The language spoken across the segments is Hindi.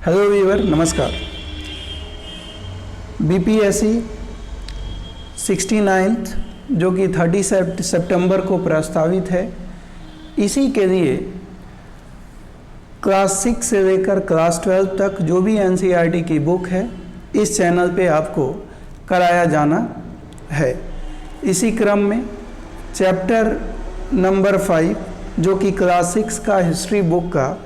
हेलो व्यूअर, नमस्कार। बीपीएससी 69th जो कि 30 सितंबर को प्रस्तावित है, इसी के लिए क्लास 6 से लेकर क्लास 12 तक जो भी एनसीईआरटी की बुक है इस चैनल पे आपको कराया जाना है। इसी क्रम में चैप्टर नंबर 5 जो कि क्लास 6 का हिस्ट्री बुक का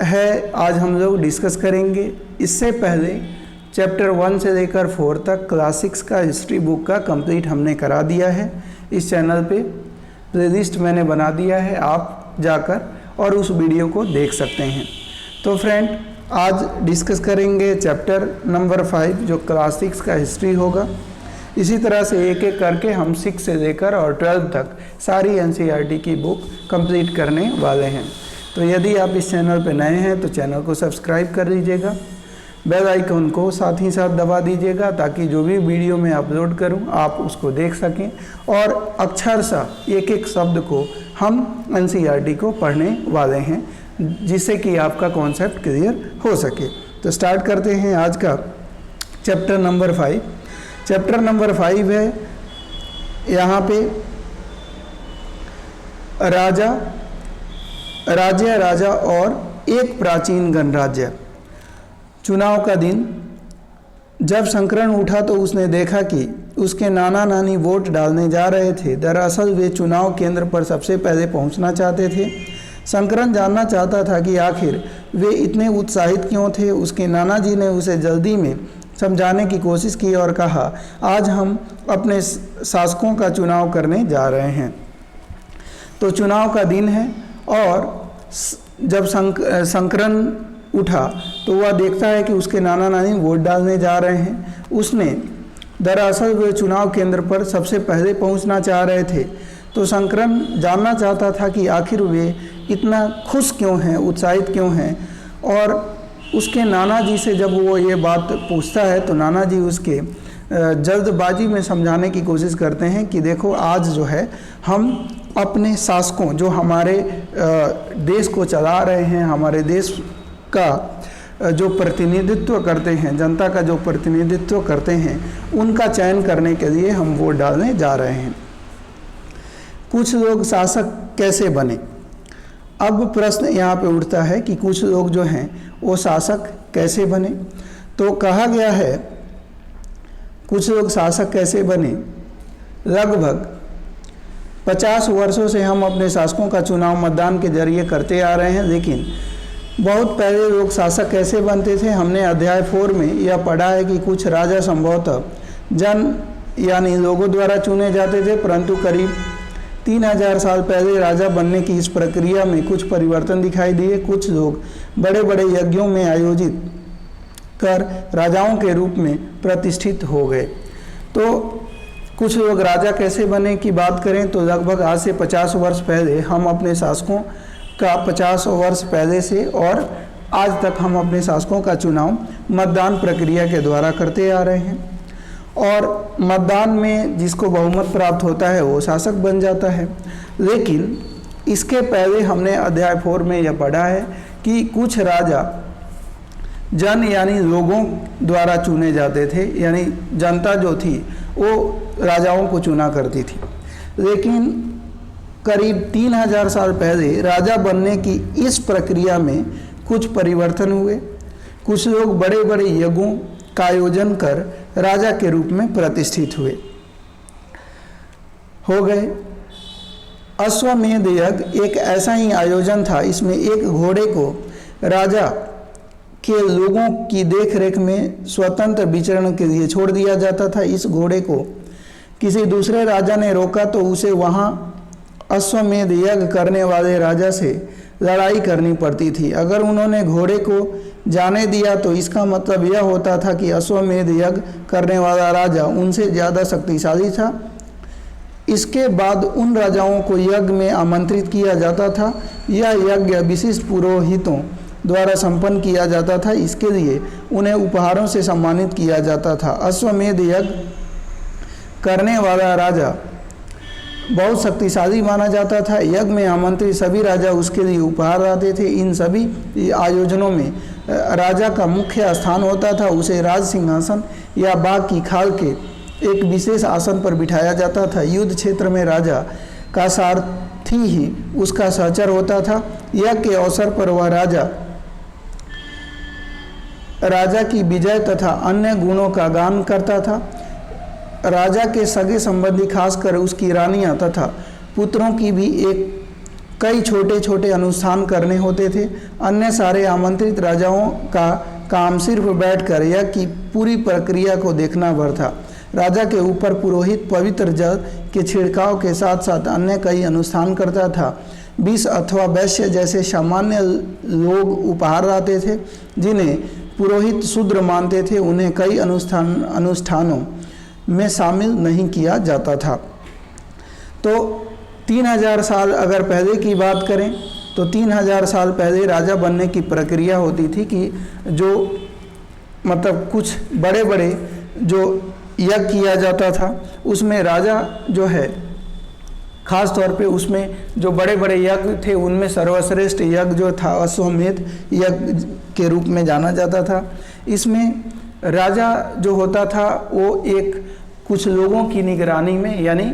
है, आज हम लोग डिस्कस करेंगे। इससे पहले चैप्टर 1 से लेकर 4 तक क्लास 6 का हिस्ट्री बुक का कंप्लीट हमने करा दिया है। इस चैनल पे प्लेलिस्ट मैंने बना दिया है, आप जाकर और उस वीडियो को देख सकते हैं। तो फ्रेंड, आज डिस्कस करेंगे चैप्टर नंबर 5 जो क्लास 6 का हिस्ट्री होगा। इसी तरह से एक एक करके हम 6 से लेकर और 12 तक सारी एनसीईआरटी की बुक कंप्लीट करने वाले हैं। तो यदि आप इस चैनल पर नए हैं तो चैनल को सब्सक्राइब कर लीजिएगा, बेल आइकन को साथ ही साथ दबा दीजिएगा ताकि जो भी वीडियो मैं अपलोड करूं आप उसको देख सकें और अक्षरशः एक एक शब्द को हम एनसीईआरटी को पढ़ने वाले हैं, जिससे कि आपका कॉन्सेप्ट क्लियर हो सके। तो स्टार्ट करते हैं आज का चैप्टर नंबर 5। चैप्टर नंबर 5 है, यहाँ पे राजा और एक प्राचीन गणराज्य। चुनाव का दिन जब संकरण उठा तो उसने देखा कि उसके नाना नानी वोट डालने जा रहे थे। दरअसल वे चुनाव केंद्र पर सबसे पहले पहुंचना चाहते थे। संकरण जानना चाहता था कि आखिर वे इतने उत्साहित क्यों थे। उसके नाना जी ने उसे जल्दी में समझाने की कोशिश की और कहा, आज हम अपने शासकों का चुनाव करने जा रहे हैं। तो चुनाव का दिन है और जब संकरण उठा तो वह देखता है कि उसके नाना नानी वोट डालने जा रहे हैं। उसने दरअसल वे चुनाव केंद्र पर सबसे पहले पहुंचना चाह रहे थे। तो संकरण जानना चाहता था कि आखिर वे इतना खुश क्यों हैं, उत्साहित क्यों हैं। और उसके नाना जी से जब वो ये बात पूछता है तो नाना जी उसके जल्दबाजी में समझाने की कोशिश करते हैं कि देखो, आज जो है हम अपने शासकों जो हमारे देश को चला रहे हैं, हमारे देश का जो प्रतिनिधित्व करते हैं, जनता का जो प्रतिनिधित्व करते हैं, उनका चयन करने के लिए हम वोट डालने जा रहे हैं। कुछ लोग शासक कैसे बने? अब प्रश्न यहाँ पे उठता है कि कुछ लोग जो हैं वो शासक कैसे बने। तो कहा गया है कुछ लोग शासक कैसे बने। लगभग 50 वर्षों से हम अपने शासकों का चुनाव मतदान के जरिए करते आ रहे हैं, लेकिन बहुत पहले लोग शासक कैसे बनते थे। हमने अध्याय 4 में यह पढ़ा है कि कुछ राजा संभवतः जन यानी लोगों द्वारा चुने जाते थे, परंतु करीब 3000 साल पहले राजा बनने की इस प्रक्रिया में कुछ परिवर्तन दिखाई दिए। कुछ लोग बड़े बड़े यज्ञों में आयोजित कर राजाओं के रूप में प्रतिष्ठित हो गए। तो कुछ लोग राजा कैसे बने की बात करें तो लगभग आज से 50 वर्ष पहले हम अपने शासकों का 50 वर्ष पहले से और आज तक हम अपने शासकों का चुनाव मतदान प्रक्रिया के द्वारा करते आ रहे हैं। और मतदान में जिसको बहुमत प्राप्त होता है वो शासक बन जाता है। लेकिन इसके पहले हमने अध्याय 4 में यह पढ़ा है कि कुछ राजा जन यानी लोगों द्वारा चुने जाते थे, यानी जनता जो थी वो राजाओं को चुना करती थी। लेकिन करीब 3000 साल पहले राजा बनने की इस प्रक्रिया में कुछ परिवर्तन हुए। कुछ लोग बड़े बड़े यज्ञों का आयोजन कर राजा के रूप में प्रतिष्ठित हो गए। अश्वमेध यज्ञ एक ऐसा ही आयोजन था। इसमें एक घोड़े को राजा के लोगों की देखरेख में स्वतंत्र विचरण के लिए छोड़ दिया जाता था। इस घोड़े को किसी दूसरे राजा ने रोका तो उसे वहाँ अश्वमेध यज्ञ करने वाले राजा से लड़ाई करनी पड़ती थी। अगर उन्होंने घोड़े को जाने दिया तो इसका मतलब यह होता था कि अश्वमेध यज्ञ करने वाला राजा उनसे ज़्यादा शक्तिशाली था। इसके बाद उन राजाओं को यज्ञ में आमंत्रित किया जाता था। यह यज्ञ विशिष्ट पुरोहितों द्वारा संपन्न किया जाता था। इसके लिए उन्हें उपहारों से सम्मानित किया जाता था। अश्वमेध यज्ञ करने वाला राजा बहुत शक्तिशाली माना जाता था। यज्ञ में आमंत्रित सभी राजा उसके लिए उपहार लाते थे। इन सभी आयोजनों में राजा का मुख्य स्थान होता था। उसे राज सिंहासन या बाघ की खाल के एक विशेष आसन पर बिठाया जाता था। युद्ध क्षेत्र में राजा का सारथी ही उसका सहचर होता था। यज्ञ के अवसर पर वह राजा की विजय तथा अन्य गुणों का गान करता था। राजा के सगे संबंधी, खासकर उसकी रानियां तथा पुत्रों की भी कई छोटे छोटे अनुष्ठान करने होते थे। अन्य सारे आमंत्रित राजाओं का काम सिर्फ बैठकर यज्ञ की पूरी प्रक्रिया को देखना भर था। राजा के ऊपर पुरोहित पवित्र जल के छिड़काव के साथ साथ अन्य कई अनुष्ठान करता था। विष अथवा वैश्य जैसे सामान्य लोग उपहार लाते थे, जिन्हें पुरोहित शूद्र मानते थे। उन्हें कई अनुष्ठानों में शामिल नहीं किया जाता था। तो 3000 साल अगर पहले की बात करें तो 3000 साल पहले राजा बनने की प्रक्रिया होती थी कि जो मतलब कुछ बड़े बड़े जो यज्ञ किया जाता था, उसमें राजा जो है खास तौर पे उसमें जो बड़े बड़े यज्ञ थे उनमें सर्वश्रेष्ठ यज्ञ जो था अश्वमेध यज्ञ के रूप में जाना जाता था। इसमें राजा जो होता था वो एक कुछ लोगों की निगरानी में यानी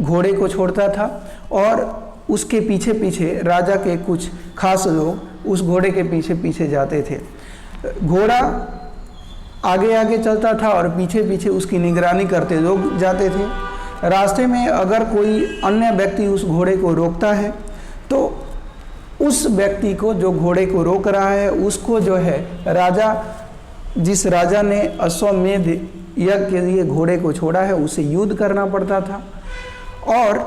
घोड़े को छोड़ता था और उसके पीछे पीछे राजा के कुछ खास लोग उस घोड़े के पीछे पीछे जाते थे। घोड़ा आगे आगे चलता था और पीछे पीछे उसकी निगरानी करते लोग जाते थे। रास्ते में अगर कोई अन्य व्यक्ति उस घोड़े को रोकता है तो उस व्यक्ति को, जो घोड़े को रोक रहा है, उसको जो है जिस राजा ने अश्वमेध यज्ञ के लिए घोड़े को छोड़ा है उसे युद्ध करना पड़ता था। और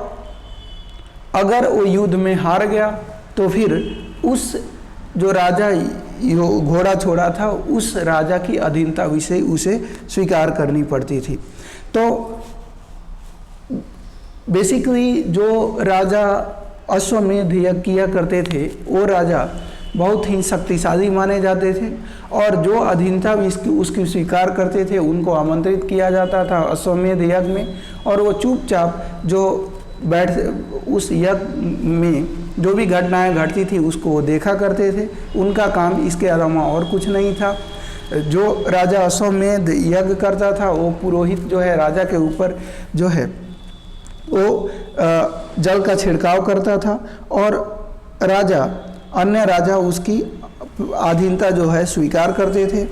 अगर वो युद्ध में हार गया तो फिर उस जो राजा घोड़ा छोड़ा था उस राजा की अधीनता उसे स्वीकार करनी पड़ती थी। तो बेसिकली जो राजा अश्वमेध यज्ञ किया करते थे वो राजा बहुत ही शक्तिशाली माने जाते थे और जो अधीनता उसकी स्वीकार करते थे उनको आमंत्रित किया जाता था अश्वमेध यज्ञ में, और वो चुपचाप जो उस यज्ञ में जो भी घटनाएं घटती थी उसको वो देखा करते थे। उनका काम इसके अलावा और कुछ नहीं था। जो राजा अश्वमेध यज्ञ करता था वो पुरोहित जो है राजा के ऊपर जो है वो जल का छिड़काव करता था और अन्य राजा उसकी अधीनता जो है स्वीकार करते थे।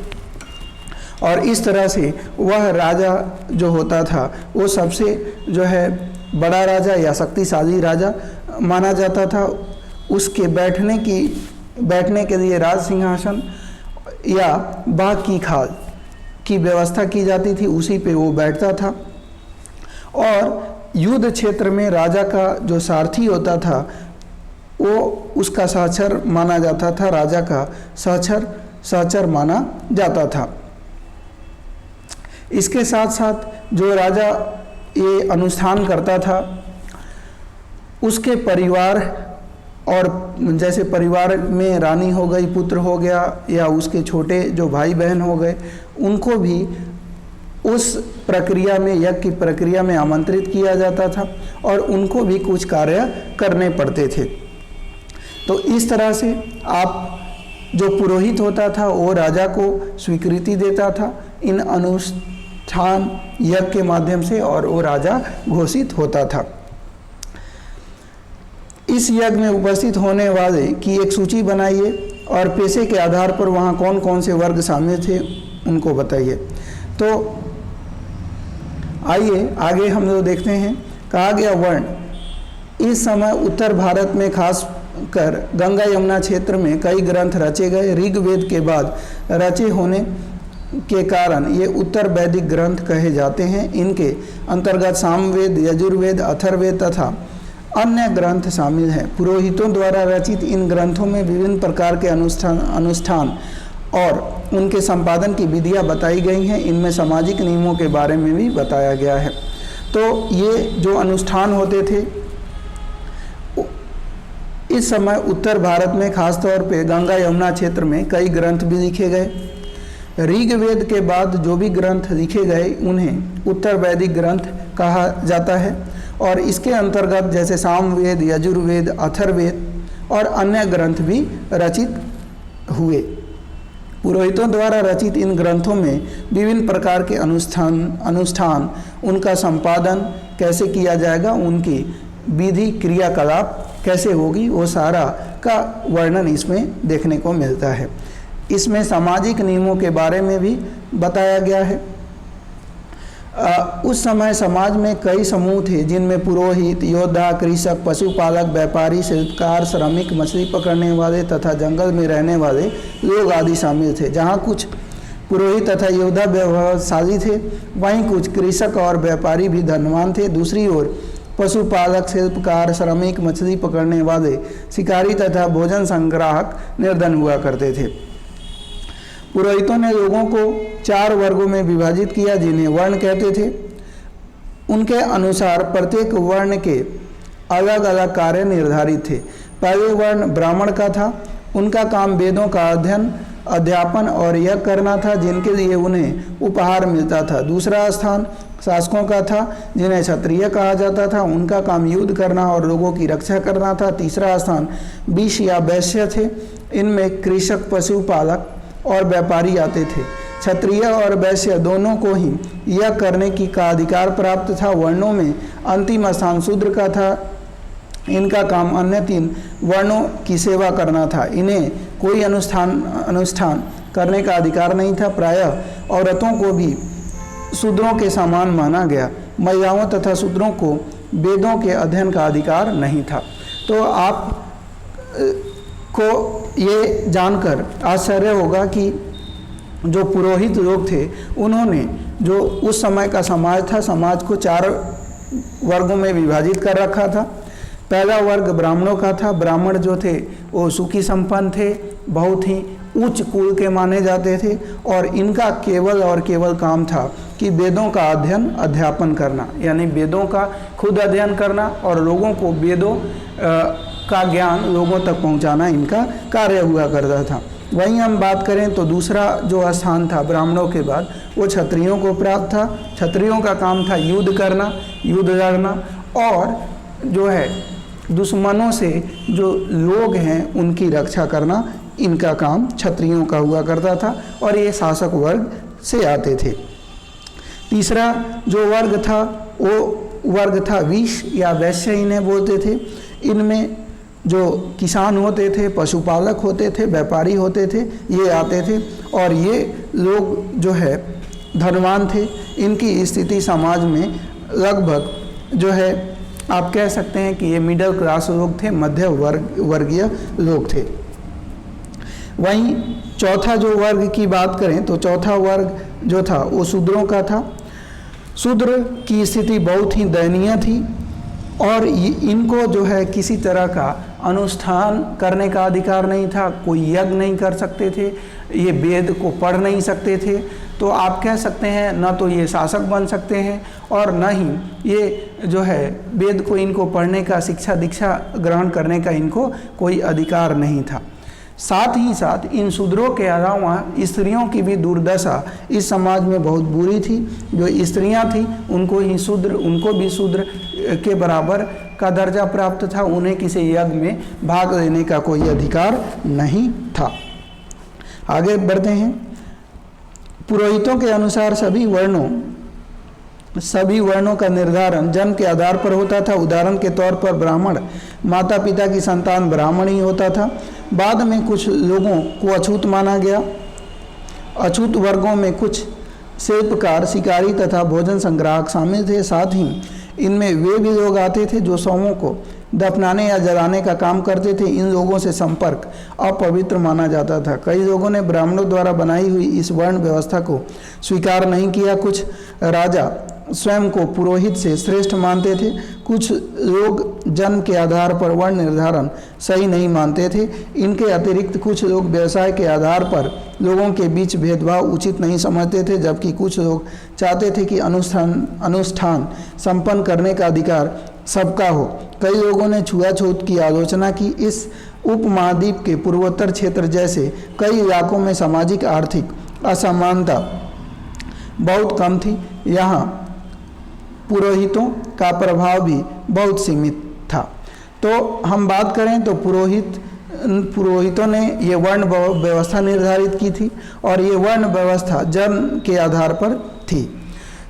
और इस तरह से वह राजा जो होता था वो सबसे जो है बड़ा राजा या शक्तिशाली राजा माना जाता था। उसके बैठने के लिए राज सिंहासन या बाघ की खाल की व्यवस्था की जाती थी, उसी पे वो बैठता था। और युद्ध क्षेत्र में राजा का जो सारथी होता था वो उसका सहचर माना जाता था, राजा का सहचर माना जाता था। इसके साथ साथ जो राजा ये अनुष्ठान करता था उसके परिवार, और जैसे परिवार में रानी हो गई, पुत्र हो गया या उसके छोटे जो भाई बहन हो गए, उनको भी उस प्रक्रिया में, यज्ञ की प्रक्रिया में आमंत्रित किया जाता था और उनको भी कुछ कार्य करने पड़ते थे। तो इस तरह से आप जो पुरोहित होता था वो राजा को स्वीकृति देता था इन अनुष्ठान यज्ञ के माध्यम से, और वो राजा घोषित होता था। इस यज्ञ में उपस्थित होने वाले की एक सूची बनाइए और पेशे के आधार पर वहाँ कौन कौन से वर्ग शामिल थे उनको बताइए। तो आइए आगे हम लोग देखते हैं। कहा गया वर्ण। इस समय उत्तर भारत में खास कर गंगा यमुना क्षेत्र में कई ग्रंथ रचे गए। ऋग्वेद के बाद रचे होने के कारण ये उत्तर वैदिक ग्रंथ कहे जाते हैं। इनके अंतर्गत सामवेद, यजुर्वेद, अथर्ववेद तथा अन्य ग्रंथ शामिल हैं। पुरोहितों द्वारा रचित इन ग्रंथों में विभिन्न प्रकार के अनुष्ठान और उनके संपादन की विधियां बताई गई हैं। इनमें सामाजिक नियमों के बारे में भी बताया गया है। तो ये जो अनुष्ठान होते थे इस समय उत्तर भारत में खासतौर पे गंगा यमुना क्षेत्र में कई ग्रंथ भी लिखे गए। ऋग्वेद के बाद जो भी ग्रंथ लिखे गए उन्हें उत्तर वैदिक ग्रंथ कहा जाता है। और इसके अंतर्गत जैसे सामवेद, यजुर्वेद, अथर्ववेद और अन्य ग्रंथ भी रचित हुए। पुरोहितों द्वारा रचित इन ग्रंथों में विभिन्न प्रकार के अनुष्ठान, उनका संपादन कैसे किया जाएगा, उनकी विधि क्रियाकलाप कैसे होगी, वो सारा का वर्णन इसमें देखने को मिलता है। इसमें सामाजिक नियमों के बारे में भी बताया गया है। उस समय समाज में कई समूह थे जिनमें पुरोहित, योद्धा, कृषक, पशुपालक, व्यापारी, शिल्पकार, श्रमिक, मछली पकड़ने वाले तथा जंगल में रहने वाले लोग आदि शामिल थे। जहाँ कुछ पुरोहित तथा योद्धा व्यवसायी थे, वहीं कुछ कृषक और व्यापारी भी धनवान थे। दूसरी ओर पशुपालक, शिल्पकार, श्रमिक, मछली पकड़ने वाले, शिकारी तथा भोजन संग्राहक निर्धन हुआ करते थे। पुरोहितों ने लोगों को 4 वर्गों में विभाजित किया जिन्हें वर्ण कहते थे। उनके अनुसार प्रत्येक वर्ण के अलग अलग कार्य निर्धारित थे। पहले वर्ण ब्राह्मण का था। उनका काम वेदों का अध्ययन, अध्यापन और यज्ञ करना था, जिनके लिए उन्हें उपहार मिलता था। दूसरा स्थान शासकों का था, जिन्हें क्षत्रिय कहा जाता था। उनका काम युद्ध करना और लोगों की रक्षा करना था। तीसरा स्थान विष या वैश्य थे। इनमें कृषक, पशुपालक और व्यापारी आते थे। क्षत्रिय और वैश्य दोनों को ही यह करने का अधिकार प्राप्त था। वर्णों में अंतिम स्थान शूद्र का था। इनका काम अन्य 3 वर्णों की सेवा करना था। इन्हें कोई अनुष्ठान करने का अधिकार नहीं था। प्रायः औरतों को भी शूद्रों के समान माना गया। महिलाओं तथा शूद्रों को वेदों के अध्ययन का अधिकार नहीं था। तो आप को ये जानकर आश्चर्य होगा कि जो पुरोहित लोग थे, उन्होंने जो उस समय का समाज था, समाज को 4 वर्गों में विभाजित कर रखा था। पहला वर्ग ब्राह्मणों का था। ब्राह्मण जो थे वो सुखी संपन्न थे, बहुत ही उच्च कुल के माने जाते थे और इनका केवल और केवल काम था कि वेदों का अध्ययन, अध्यापन करना, यानी वेदों का खुद अध्ययन करना और लोगों को वेदों का ज्ञान लोगों तक पहुंचाना इनका कार्य हुआ करता था। वहीं हम बात करें तो दूसरा जो स्थान था ब्राह्मणों के बाद, वो क्षत्रियों को प्राप्त था। क्षत्रियों का काम था युद्ध करना, युद्ध लड़ना और जो है दुश्मनों से जो लोग हैं उनकी रक्षा करना, इनका काम क्षत्रियों का हुआ करता था और ये शासक वर्ग से आते थे। तीसरा जो वर्ग था वो वर्ग था विष या वैश्य इन्हें बोलते थे। इनमें जो किसान होते थे, पशुपालक होते थे, व्यापारी होते थे, ये आते थे और ये लोग जो है धनवान थे। इनकी स्थिति समाज में लगभग जो है आप कह सकते हैं कि ये मिडिल क्लास लोग थे, मध्य वर्गीय लोग थे। वहीं चौथा जो वर्ग की बात करें तो चौथा वर्ग जो था वो शूद्रों का था। शूद्र की स्थिति बहुत ही दयनीय थी और इनको जो है किसी तरह का अनुष्ठान करने का अधिकार नहीं था। कोई यज्ञ नहीं कर सकते थे, ये वेद को पढ़ नहीं सकते थे। तो आप कह सकते हैं न तो ये शासक बन सकते हैं और न ही ये जो है वेद को इनको पढ़ने का, शिक्षा दीक्षा ग्रहण करने का इनको कोई अधिकार नहीं था। साथ ही साथ इन शूद्रों के अलावा स्त्रियों की भी दुर्दशा इस समाज में बहुत बुरी थी। जो स्त्रियां थीं उनको भी शूद्र के बराबर का दर्जा प्राप्त था। उन्हें किसी यज्ञ में भाग लेने का कोई अधिकार नहीं था। आगे बढ़ते हैं। पुरोहितों के अनुसार सभी वर्णों का निर्धारण जन्म के आधार पर होता था। उदाहरण के तौर पर ब्राह्मण माता पिता की संतान ब्राह्मण ही होता था। बाद में कुछ लोगों को अछूत माना गया। अछूत वर्गों में कुछ शिल्पकार, शिकारी तथा भोजन संग्राहक शामिल थे। साथ ही इनमें वे भी लोग आते थे जो शवों को दफनाने या जलाने का काम करते थे। इन लोगों से संपर्क अपवित्र माना जाता था। कई लोगों ने ब्राह्मणों द्वारा बनाई हुई इस वर्ण व्यवस्था को स्वीकार नहीं किया। कुछ राजा स्वयं को पुरोहित से श्रेष्ठ मानते थे। कुछ लोग जन्म के आधार पर वर्ण निर्धारण सही नहीं मानते थे। इनके अतिरिक्त कुछ लोग व्यवसाय के आधार पर लोगों के बीच भेदभाव उचित नहीं समझते थे, जबकि कुछ लोग चाहते थे कि अनुष्ठान संपन्न करने का अधिकार सबका हो। कई लोगों ने छुआछूत की आलोचना की। इस उपमहाद्वीप के पूर्वोत्तर क्षेत्र जैसे कई इलाकों में सामाजिक आर्थिक असमानता बहुत कम थी। यहाँ पुरोहितों का प्रभाव भी बहुत सीमित था। तो हम बात करें तो पुरोहितों ने ये वर्ण व्यवस्था निर्धारित की थी और ये वर्ण व्यवस्था जन्म के आधार पर थी।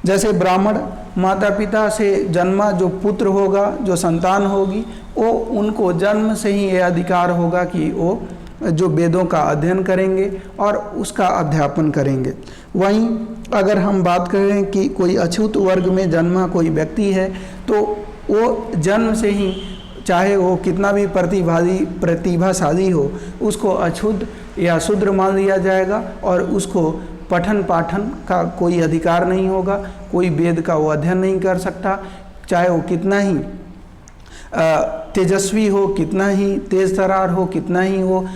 जैसे ब्राह्मण माता पिता से जन्मा जो पुत्र होगा, जो संतान होगी, वो उनको जन्म से ही ये अधिकार होगा कि वो जो वेदों का अध्ययन करेंगे और उसका अध्यापन करेंगे। वहीं अगर हम बात करें कि कोई अछूत वर्ग में जन्मा कोई व्यक्ति है तो वो जन्म से ही, चाहे वो कितना भी प्रतिभाशाली हो, उसको अछूत या शूद्र मान लिया जाएगा और उसको पठन पाठन का कोई अधिकार नहीं होगा, कोई वेद का वो अध्ययन नहीं कर सकता, चाहे वो कितना ही तेजस्वी हो, कितना ही तेज तरार हो, कितना ही वो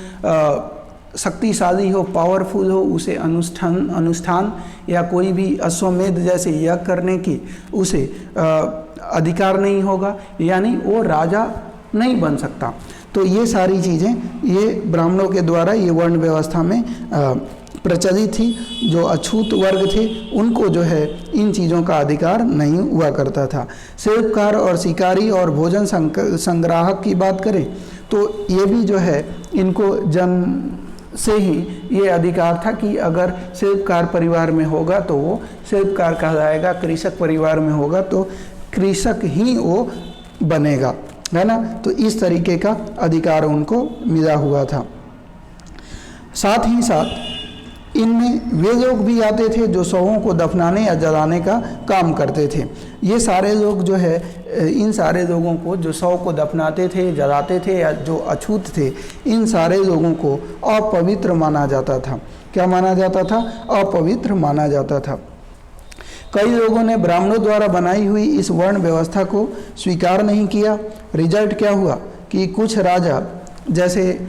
शक्तिशाली हो, पावरफुल हो, उसे अनुष्ठान या कोई भी अश्वमेध जैसे यज्ञ करने की उसे अधिकार नहीं होगा, यानी वो राजा नहीं बन सकता। तो ये सारी चीज़ें ये ब्राह्मणों के द्वारा ये वर्ण व्यवस्था में प्रचलित थी। जो अछूत वर्ग थे उनको जो है इन चीज़ों का अधिकार नहीं हुआ करता था। शिल्पकार और शिकारी और भोजन संग्राहक की बात करें तो ये भी जो है इनको जन्म से ही ये अधिकार था कि अगर शिल्पकार परिवार में होगा तो वो शिल्पकार कहलाएगा, कृषक परिवार में होगा तो कृषक ही वो बनेगा, है ना। तो इस तरीके का अधिकार उनको मिला हुआ था। साथ ही साथ इनमें वे लोग भी आते थे जो शवों को दफनाने या जलाने का काम करते थे। ये सारे लोग जो है, इन सारे लोगों को जो शव को दफनाते थे, जलाते थे या जो अछूत थे, इन सारे लोगों को अपवित्र माना जाता था। क्या माना जाता था? अपवित्र माना जाता था। कई लोगों ने ब्राह्मणों द्वारा बनाई हुई इस वर्ण व्यवस्था को स्वीकार नहीं किया। रिजल्ट क्या हुआ कि कुछ राजा, जैसे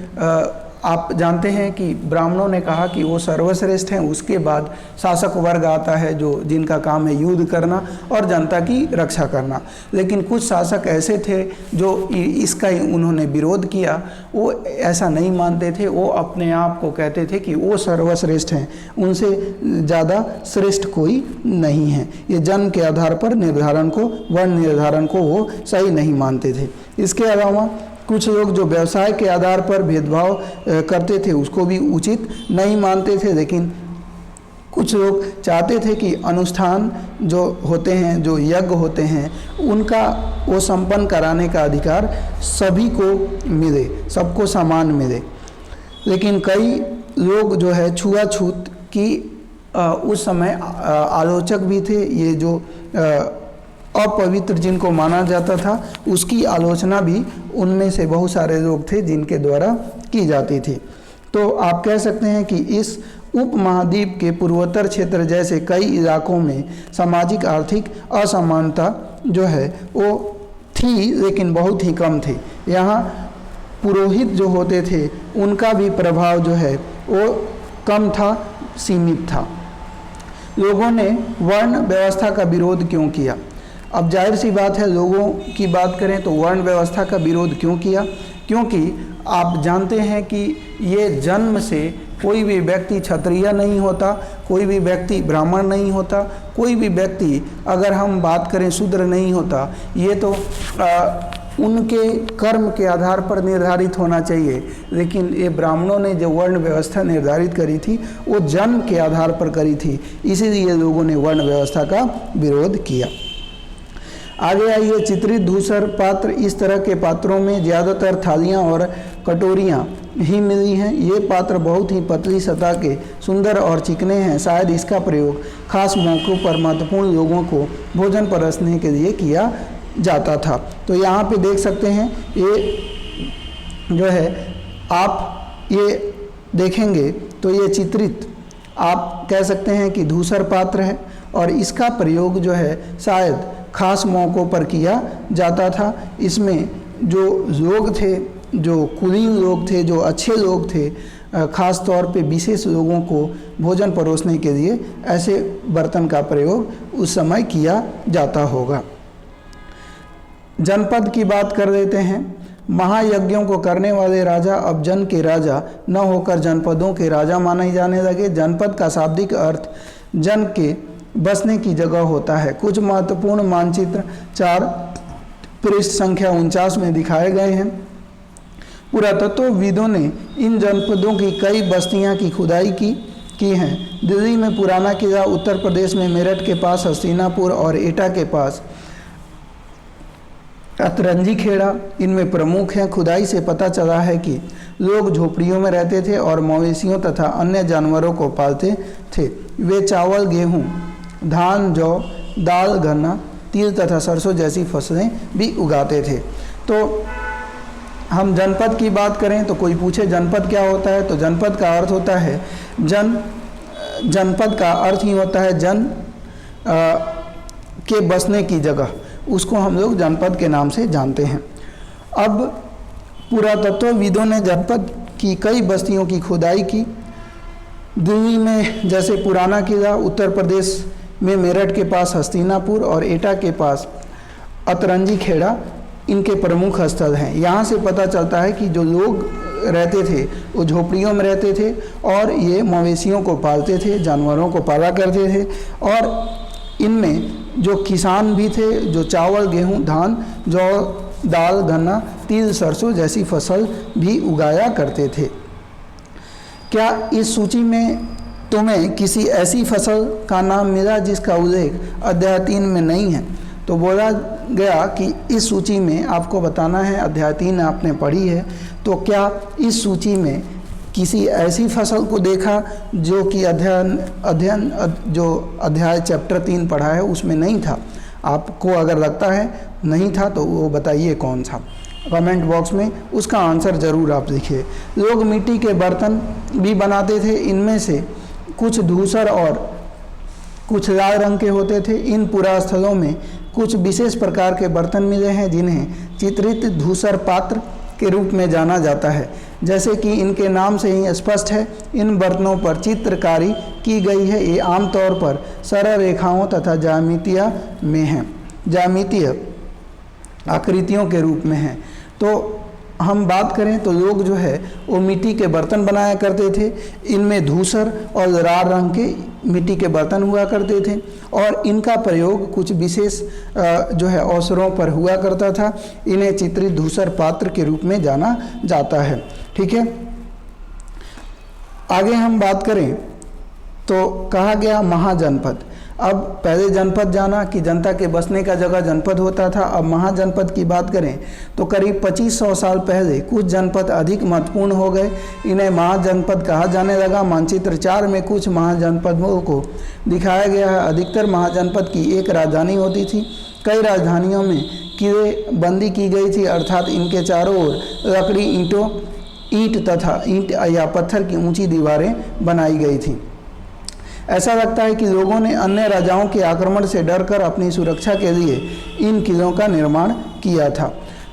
आप जानते हैं कि ब्राह्मणों ने कहा कि वो सर्वश्रेष्ठ हैं, उसके बाद शासक वर्ग आता है जो जिनका काम है युद्ध करना और जनता की रक्षा करना। लेकिन कुछ शासक ऐसे थे जो इसका उन्होंने विरोध किया, वो ऐसा नहीं मानते थे। वो अपने आप को कहते थे कि वो सर्वश्रेष्ठ हैं, उनसे ज़्यादा श्रेष्ठ कोई नहीं है। ये जन्म के आधार पर निर्धारण को, वर्ण निर्धारण को वो सही नहीं मानते थे। इसके अलावा कुछ लोग जो व्यवसाय के आधार पर भेदभाव करते थे उसको भी उचित नहीं मानते थे। लेकिन कुछ लोग चाहते थे कि अनुष्ठान जो होते हैं, जो यज्ञ होते हैं, उनका वो संपन्न कराने का अधिकार सभी को मिले, सबको समान मिले। लेकिन कई लोग जो है छुआछूत की उस समय आलोचक भी थे। ये जो अपवित्र जिनको माना जाता था उसकी आलोचना भी उनमें से बहुत सारे लोग थे जिनके द्वारा की जाती थी। तो आप कह सकते हैं कि इस उपमहाद्वीप के पूर्वोत्तर क्षेत्र जैसे कई इलाकों में सामाजिक आर्थिक असमानता जो है वो थी, लेकिन बहुत ही कम थी। यहाँ पुरोहित जो होते थे उनका भी प्रभाव जो है वो कम था, सीमित था। लोगों ने वर्ण व्यवस्था का विरोध क्यों किया? अब जाहिर सी बात है, लोगों की बात करें तो वर्ण व्यवस्था का विरोध क्यों किया? क्योंकि आप जानते हैं कि ये जन्म से कोई भी व्यक्ति क्षत्रिय नहीं होता, कोई भी व्यक्ति ब्राह्मण नहीं होता, कोई भी व्यक्ति अगर हम बात करें शूद्र नहीं होता। ये तो उनके कर्म के आधार पर निर्धारित होना चाहिए। लेकिन ये ब्राह्मणों ने जो वर्ण व्यवस्था निर्धारित करी थी वो जन्म के आधार पर करी थी, इसीलिए लोगों ने वर्ण व्यवस्था का विरोध किया। आगे आइए, चित्रित धूसर पात्र। इस तरह के पात्रों में ज़्यादातर थालियाँ और कटोरियाँ ही मिली हैं। ये पात्र बहुत ही पतली सतह के, सुंदर और चिकने हैं। शायद इसका प्रयोग खास मौक़ों पर महत्वपूर्ण लोगों को भोजन परोसने के लिए किया जाता था। तो यहाँ पे देख सकते हैं, ये जो है आप ये देखेंगे तो ये चित्रित आप कह सकते हैं कि धूसर पात्र है और इसका प्रयोग जो है शायद खास मौक़ों पर किया जाता था। इसमें जो लोग थे, जो कुलीन लोग थे, जो अच्छे लोग थे, ख़ास तौर पे विशेष लोगों को भोजन परोसने के लिए ऐसे बर्तन का प्रयोग उस समय किया जाता होगा। जनपद की बात कर लेते हैं। महायज्ञों को करने वाले राजा अब जन के राजा न होकर जनपदों के राजा माने जाने लगे। जनपद का शाब्दिक अर्थ जन के बसने की जगह होता है। कुछ महत्वपूर्ण मानचित्र 4 पृष्ठ संख्या 49 में दिखाए गए हैं। पुरातत्वविदों ने इन जनपदों की कई बस्तियां की खुदाई की हैं। दिल्ली में पुराना किला, उत्तर प्रदेश में मेरठ के पास हस्तिनापुर और एटा के पास अतरंजी खेड़ा इनमें प्रमुख हैं। खुदाई से पता चला है कि लोग झोपड़ियों में रहते थे और मवेशियों तथा अन्य जानवरों को पालते थे। वे चावल, गेहूं, धान, जौ, दाल, गन्ना, तिल तथा सरसों जैसी फसलें भी उगाते थे। तो हम जनपद की बात करें तो कोई पूछे जनपद क्या होता है, तो जनपद का अर्थ होता है जनपद का अर्थ ही होता है जन के बसने की जगह, उसको हम लोग जनपद के नाम से जानते हैं। अब पुरातत्वविदों ने जनपद की कई बस्तियों की खुदाई की। दिल्ली में जैसे पुराना किला, उत्तर प्रदेश में मेरठ के पास हस्तिनापुर और एटा के पास अतरंजी खेड़ा इनके प्रमुख स्थल हैं। यहाँ से पता चलता है कि जो लोग रहते थे वो झोपड़ियों में रहते थे और ये मवेशियों को पालते थे, जानवरों को पाला करते थे और इनमें जो किसान भी थे जो चावल, गेहूं, धान, जौ, दाल, गन्ना, तिल, सरसों जैसी फसल भी उगाया करते थे। क्या इस सूची में तुम्हें किसी ऐसी फसल का नाम मिला जिसका उल्लेख अध्याय 3 में नहीं है? तो बोला गया कि इस सूची में आपको बताना है, अध्याय 3 आपने पढ़ी है, तो क्या इस सूची में किसी ऐसी फसल को देखा जो कि अध्याय चैप्टर 3 पढ़ा है उसमें नहीं था? आपको अगर लगता है नहीं था तो वो बताइए कौन सा, कमेंट बॉक्स में उसका आंसर ज़रूर आप लिखिए। लोग मिट्टी के बर्तन भी बनाते थे। इनमें से कुछ धूसर और कुछ लाल रंग के होते थे। इन पुरास्थलों में कुछ विशेष प्रकार के बर्तन मिले हैं जिन्हें चित्रित धूसर पात्र के रूप में जाना जाता है। जैसे कि इनके नाम से ही स्पष्ट है, इन बर्तनों पर चित्रकारी की गई है। ये आमतौर पर सरल रेखाओं तथा ज्यामितीय आकृतियों के रूप में हैं। तो हम बात करें तो लोग जो है वो मिट्टी के बर्तन बनाया करते थे। इनमें धूसर और लाल रंग के मिट्टी के बर्तन हुआ करते थे और इनका प्रयोग कुछ विशेष जो है अवसरों पर हुआ करता था। इन्हें चित्रित धूसर पात्र के रूप में जाना जाता है। ठीक है, आगे हम बात करें तो कहा गया महाजनपद। अब पहले जनपद जाना कि जनता के बसने का जगह जनपद होता था। अब महाजनपद की बात करें तो करीब 2500 साल पहले कुछ जनपद अधिक महत्वपूर्ण हो गए। इन्हें महाजनपद कहा जाने लगा। मानचित्र 4 में कुछ महाजनपदों को दिखाया गया है। अधिकतर महाजनपद की एक राजधानी होती थी। कई राजधानियों में किले बंदी की गई थी, अर्थात इनके चारों ओर लकड़ी, ईंट या पत्थर की ऊंची दीवारें बनाई गई थी। ऐसा लगता है कि लोगों ने अन्य राजाओं के आक्रमण से डरकर अपनी सुरक्षा के लिए इन किलों का निर्माण किया था।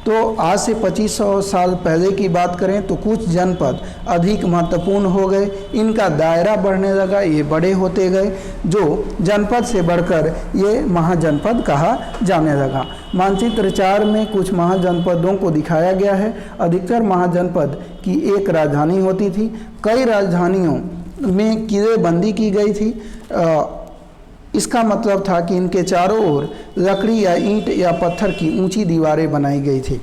तो आज से 2500 साल पहले की बात करें तो कुछ जनपद अधिक महत्वपूर्ण हो गए। इनका दायरा बढ़ने लगा, ये बड़े होते गए, जो जनपद से बढ़कर ये महाजनपद कहा जाने लगा। मानचित्र 4 में कुछ महाजनपदों को दिखाया गया है। अधिकतर महाजनपद की एक राजधानी होती थी। कई राजधानियों में किलेबंदी की गई थी। इसका मतलब था कि इनके चारों ओर लकड़ी या ईंट या पत्थर की ऊंची दीवारें बनाई गई थी।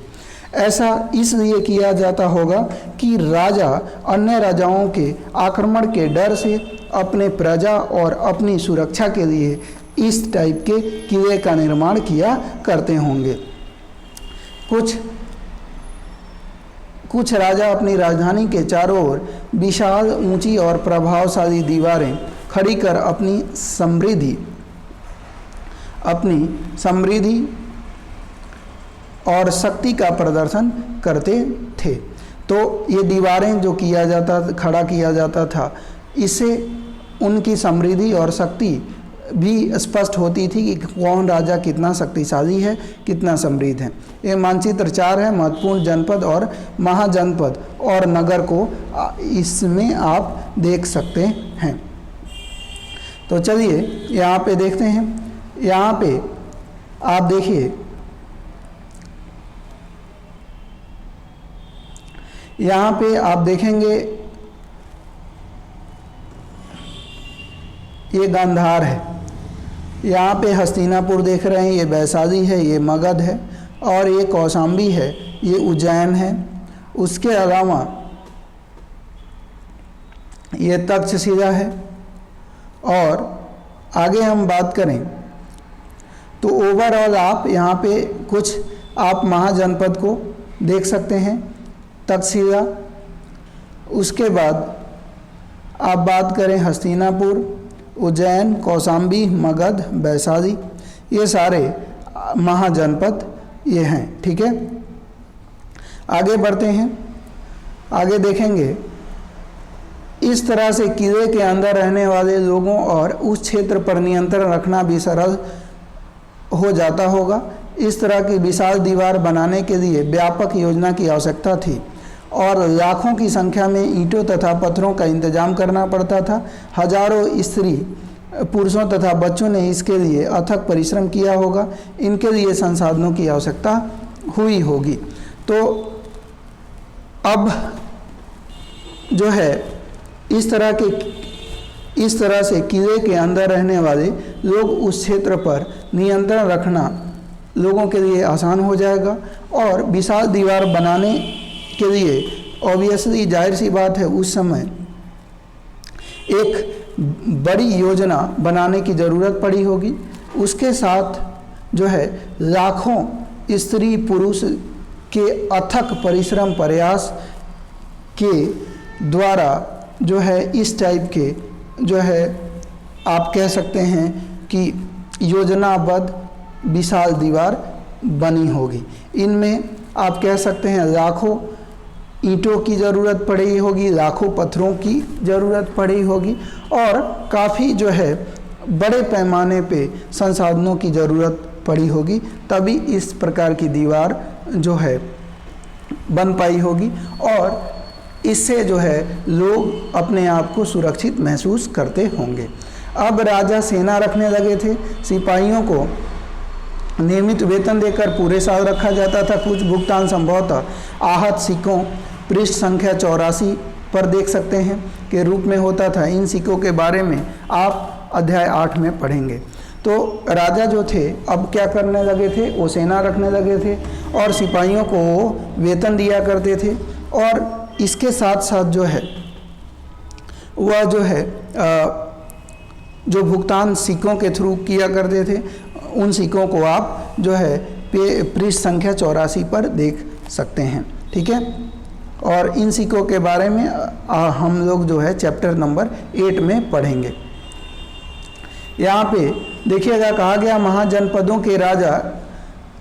ऐसा इसलिए किया जाता होगा कि राजा अन्य राजाओं के आक्रमण के डर से अपने प्रजा और अपनी सुरक्षा के लिए इस टाइप के किले का निर्माण किया करते होंगे। कुछ राजा अपनी राजधानी के चारों ओर विशाल, ऊंची और प्रभावशाली दीवारें खड़ी कर अपनी समृद्धि और शक्ति का प्रदर्शन करते थे। तो ये दीवारें जो खड़ा किया जाता था, इससे उनकी समृद्धि और शक्ति भी स्पष्ट होती थी कि कौन राजा कितना शक्तिशाली है, कितना समृद्ध है। ये मानचित्र 4 है। महत्वपूर्ण जनपद और महाजनपद और नगर को इसमें आप देख सकते हैं। तो चलिए यहाँ पे देखते हैं। यहाँ पे आप देखिए, यहाँ पे आप देखेंगे ये गांधार है। यहाँ पे हस्तिनापुर देख रहे हैं, ये बैसाली है, ये मगध है, और ये कौशाम्बी है, ये उज्जैन है। उसके अलावा ये तक्षशिला है। और आगे हम बात करें तो ओवरऑल आप यहाँ पे कुछ आप महाजनपद को देख सकते हैं, तक्षशिला। उसके बाद आप बात करें हस्तिनापुर, उज्जैन, कौशाम्बी, मगध, वैशाली, ये सारे महाजनपद ये हैं। ठीक है, आगे बढ़ते हैं। आगे देखेंगे इस तरह से किले के अंदर रहने वाले लोगों और उस क्षेत्र पर नियंत्रण रखना भी सरल हो जाता होगा। इस तरह की विशाल दीवार बनाने के लिए व्यापक योजना की आवश्यकता थी और लाखों की संख्या में ईंटों तथा पत्थरों का इंतजाम करना पड़ता था। हजारों स्त्री, पुरुषों तथा बच्चों ने इसके लिए अथक परिश्रम किया होगा। इनके लिए संसाधनों की आवश्यकता हुई होगी। तो अब जो है इस तरह से किले के अंदर रहने वाले लोग उस क्षेत्र पर नियंत्रण रखना लोगों के लिए आसान हो जाएगा। और विशाल दीवार बनाने के लिए ऑब्वियसली जाहिर सी बात है उस समय एक बड़ी योजना बनाने की ज़रूरत पड़ी होगी। उसके साथ जो है लाखों स्त्री पुरुष के अथक परिश्रम प्रयास के द्वारा जो है इस टाइप के जो है आप कह सकते हैं कि योजनाबद्ध विशाल दीवार बनी होगी। इनमें आप कह सकते हैं लाखों ईंटों की ज़रूरत पड़ी होगी, लाखों पत्थरों की ज़रूरत पड़ी होगी और काफ़ी जो है बड़े पैमाने पे संसाधनों की ज़रूरत पड़ी होगी, तभी इस प्रकार की दीवार जो है बन पाई होगी और इससे जो है लोग अपने आप को सुरक्षित महसूस करते होंगे। अब राजा सेना रखने लगे थे। सिपाहियों को नियमित वेतन देकर पूरे साल रखा जाता था। कुछ भुगतान संभवतः आहत सिक्कों पृष्ठ संख्या 84 पर देख सकते हैं के रूप में होता था। इन सिक्कों के बारे में आप अध्याय 8 में पढ़ेंगे। तो राजा जो थे अब क्या करने लगे थे, वो सेना रखने लगे थे और सिपाहियों को वेतन दिया करते थे और इसके साथ साथ जो है वह जो है जो भुगतान सिक्कों के थ्रू किया करते थे, उन सिक्कों को आप जो है पृष्ठ संख्या 84 पर देख सकते हैं। ठीक है, और इन सिक्कों के बारे में हम लोग जो है चैप्टर नंबर 8 में पढ़ेंगे। यहाँ पे देखिएगा कहा गया महाजनपदों के राजा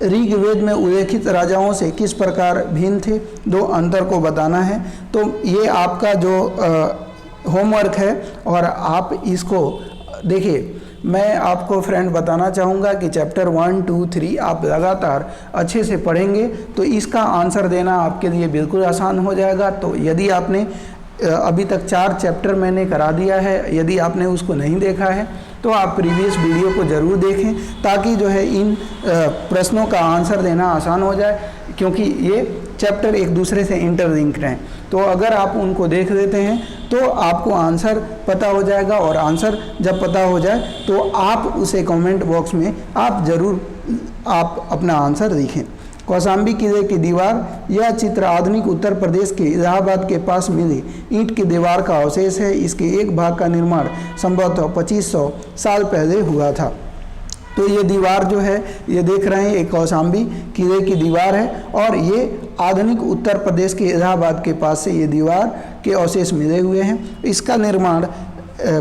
ऋग्वेद में उल्लेखित राजाओं से किस प्रकार भिन्न थे, दो अंतर को बताना है। तो ये आपका जो होमवर्क है और आप इसको देखिए। मैं आपको फ्रेंड बताना चाहूँगा कि चैप्टर 1, 2, 3 आप लगातार अच्छे से पढ़ेंगे तो इसका आंसर देना आपके लिए बिल्कुल आसान हो जाएगा। तो यदि आपने अभी तक 4 चैप्टर मैंने करा दिया है, यदि आपने उसको नहीं देखा है तो आप प्रीवियस वीडियो को ज़रूर देखें ताकि जो है इन प्रश्नों का आंसर देना आसान हो जाए, क्योंकि ये चैप्टर एक दूसरे से इंटरलिंक्ड हैं। तो अगर आप उनको देख लेते हैं तो आपको आंसर पता हो जाएगा और आंसर जब पता हो जाए तो आप उसे कमेंट बॉक्स में आप ज़रूर आप अपना आंसर लिखें। कौशाम्बी किले की दीवार, यह चित्र आधुनिक उत्तर प्रदेश के इलाहाबाद के पास मिली ईंट की दीवार का अवशेष है। इसके एक भाग का निर्माण संभवतः 2500 साल पहले हुआ था। तो ये दीवार जो है ये देख रहे हैं, एक कौशाम्बी किले की दीवार है और ये आधुनिक उत्तर प्रदेश के इलाहाबाद के पास से ये दीवार के अवशेष मिले हुए हैं। इसका निर्माण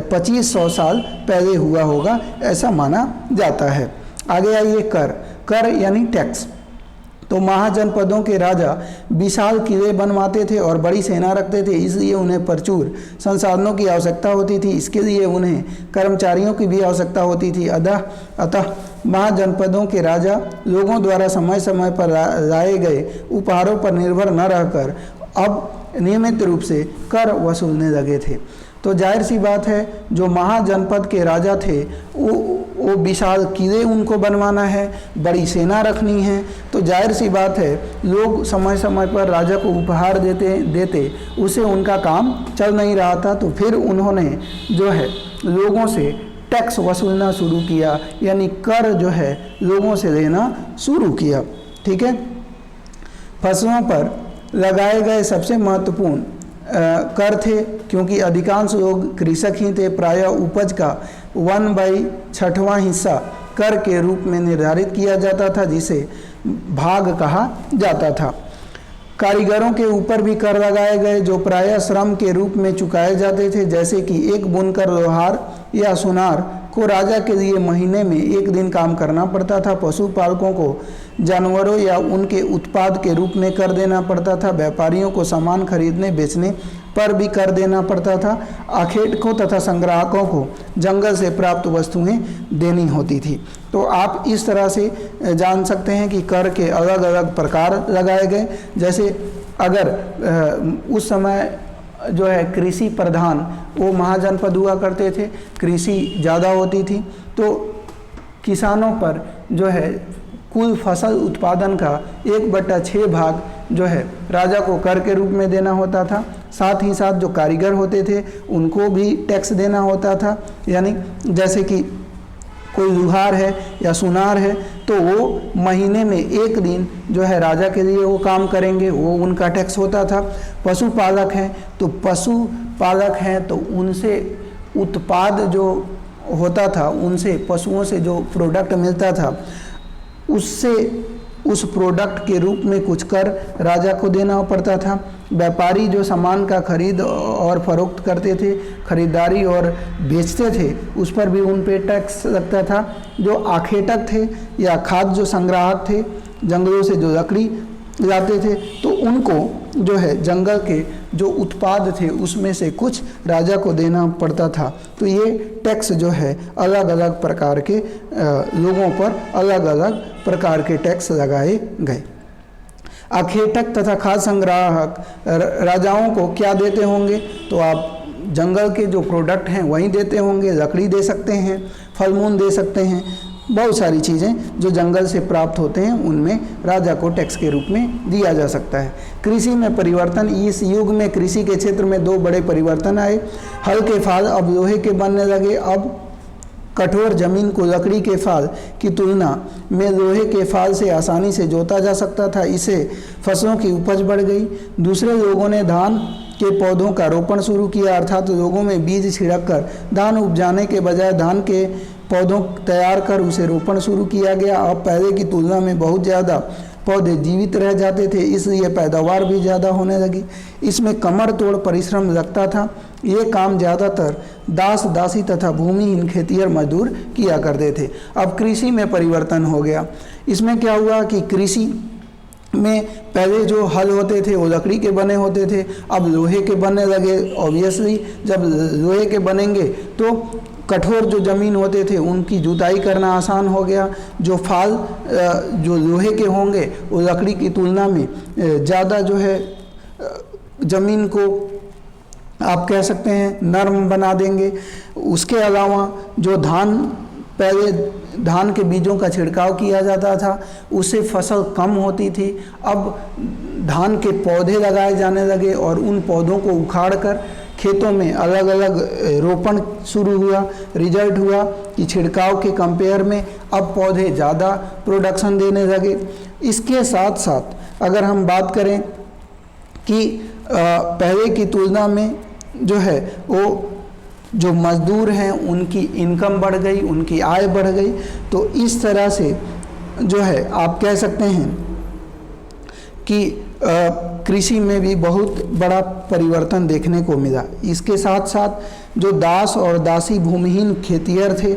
2500 साल पहले हुआ होगा ऐसा माना जाता है। आगे आइए कर यानी टैक्स। तो महाजनपदों के राजा विशाल किले बनवाते थे और बड़ी सेना रखते थे, इसलिए उन्हें प्रचुर संसाधनों की आवश्यकता होती थी। इसके लिए उन्हें कर्मचारियों की भी आवश्यकता होती थी। अतः महाजनपदों के राजा लोगों द्वारा समय समय पर लाए गए उपहारों पर निर्भर न रहकर अब नियमित रूप से कर वसूलने लगे थे। तो जाहिर सी बात है जो महाजनपद के राजा थे वो विशाल किले उनको बनवाना है, बड़ी सेना रखनी है। तो जाहिर सी बात है लोग समय समय पर राजा को उपहार देते उससे उनका काम चल नहीं रहा था। तो फिर उन्होंने जो है लोगों से टैक्स वसूलना शुरू किया, यानी कर जो है लोगों से लेना शुरू किया। ठीक है। फसलों पर लगाए गए सबसे महत्वपूर्ण कर थे, क्योंकि अधिकांश लोग कृषक ही थे। प्रायः उपज का 1/6वां हिस्सा कर के रूप में निर्धारित किया जाता था, जिसे भाग कहा जाता था। कारीगरों के ऊपर भी कर लगाए गए, जो प्रायः श्रम के रूप में चुकाए जाते थे। जैसे कि एक बुनकर, लोहार या सुनार को राजा के लिए महीने में 1 दिन काम करना पड़ता था। पशुपालकों को जानवरों या उनके उत्पाद के रूप में कर देना पड़ता था। व्यापारियों को सामान खरीदने बेचने पर भी कर देना पड़ता था। आखेटकों तथा संग्राहकों को जंगल से प्राप्त वस्तुएं देनी होती थी। तो आप इस तरह से जान सकते हैं कि कर के अलग अलग प्रकार लगाए गए। जैसे अगर उस समय जो है कृषि प्रधान वो महाजनपद हुआ करते थे, कृषि ज़्यादा होती थी, तो किसानों पर जो है कुल फसल उत्पादन का 1/6 भाग जो है राजा को कर के रूप में देना होता था। साथ ही साथ जो कारीगर होते थे उनको भी टैक्स देना होता था। यानी जैसे कि कोई लुहार है या सुनार है तो वो महीने में 1 दिन जो है राजा के लिए वो काम करेंगे, वो उनका टैक्स होता था। पशुपालक हैं तो पशुपालक हैं तो उनसे उत्पाद जो होता था, उनसे पशुओं से जो प्रोडक्ट मिलता था उससे उस प्रोडक्ट के रूप में कुछ कर राजा को देना पड़ता था। व्यापारी जो सामान का खरीद और फरोख्त करते थे, खरीदारी और बेचते थे, उस पर भी उन पे टैक्स लगता था। जो आखेटक थे या खाद्य जो संग्राहक थे, जंगलों से जो लकड़ी लाते थे, तो उनको जो है जंगल के जो उत्पाद थे उसमें से कुछ राजा को देना पड़ता था। तो ये टैक्स जो है अलग अलग प्रकार के लोगों पर अलग अलग प्रकार के टैक्स लगाए गए। आखेटक तथा खाद्य संग्राहक राजाओं को क्या देते होंगे? तो आप जंगल के जो प्रोडक्ट हैं वही देते होंगे। लकड़ी दे सकते हैं, फल मूल दे सकते हैं, बहुत सारी चीज़ें जो जंगल से प्राप्त होते हैं उनमें राजा को टैक्स के रूप में दिया जा सकता है। कृषि में परिवर्तन। इस युग में कृषि के क्षेत्र में 2 बड़े परिवर्तन आए। हल के फाल अब लोहे के बनने लगे। अब कठोर जमीन को लकड़ी के फाल की तुलना में लोहे के फाल से आसानी से जोता जा सकता था। इससे फसलों की उपज बढ़ गई। दूसरे लोगों ने धान के पौधों का रोपण शुरू किया, अर्थात लोगों में बीज छिड़क कर धान उपजाने के बजाय धान के पौधों तैयार कर उसे रोपण शुरू किया गया। अब पहले की तुलना में बहुत ज़्यादा पौधे जीवित रह जाते थे, इसलिए पैदावार भी ज़्यादा होने लगी। इसमें कमर तोड़ परिश्रम लगता था। ये काम ज़्यादातर दास दासी तथा भूमिहीन खेतिहर मजदूर किया करते थे। अब कृषि में परिवर्तन हो गया। इसमें क्या हुआ कि कृषि में पहले जो हल होते थे वो लकड़ी के बने होते थे, अब लोहे के बनने लगे। ऑब्वियसली जब लोहे के बनेंगे तो कठोर जो ज़मीन होते थे उनकी जुताई करना आसान हो गया। जो फाल जो लोहे के होंगे वो लकड़ी की तुलना में ज़्यादा जो है ज़मीन को आप कह सकते हैं नरम बना देंगे। उसके अलावा जो पहले धान के बीजों का छिड़काव किया जाता था उससे फसल कम होती थी। अब धान के पौधे लगाए जाने लगे और उन पौधों को उखाड़ कर खेतों में अलग अलग रोपण शुरू हुआ। रिजल्ट हुआ कि छिड़काव के कंपेयर में अब पौधे ज़्यादा प्रोडक्शन देने लगे। इसके साथ साथ अगर हम बात करें कि पहले की तुलना में जो है वो जो मज़दूर हैं उनकी इनकम बढ़ गई, उनकी आय बढ़ गई। तो इस तरह से जो है आप कह सकते हैं कि कृषि में भी बहुत बड़ा परिवर्तन देखने को मिला। इसके साथ साथ जो दास और दासी भूमिहीन खेतिहर थे,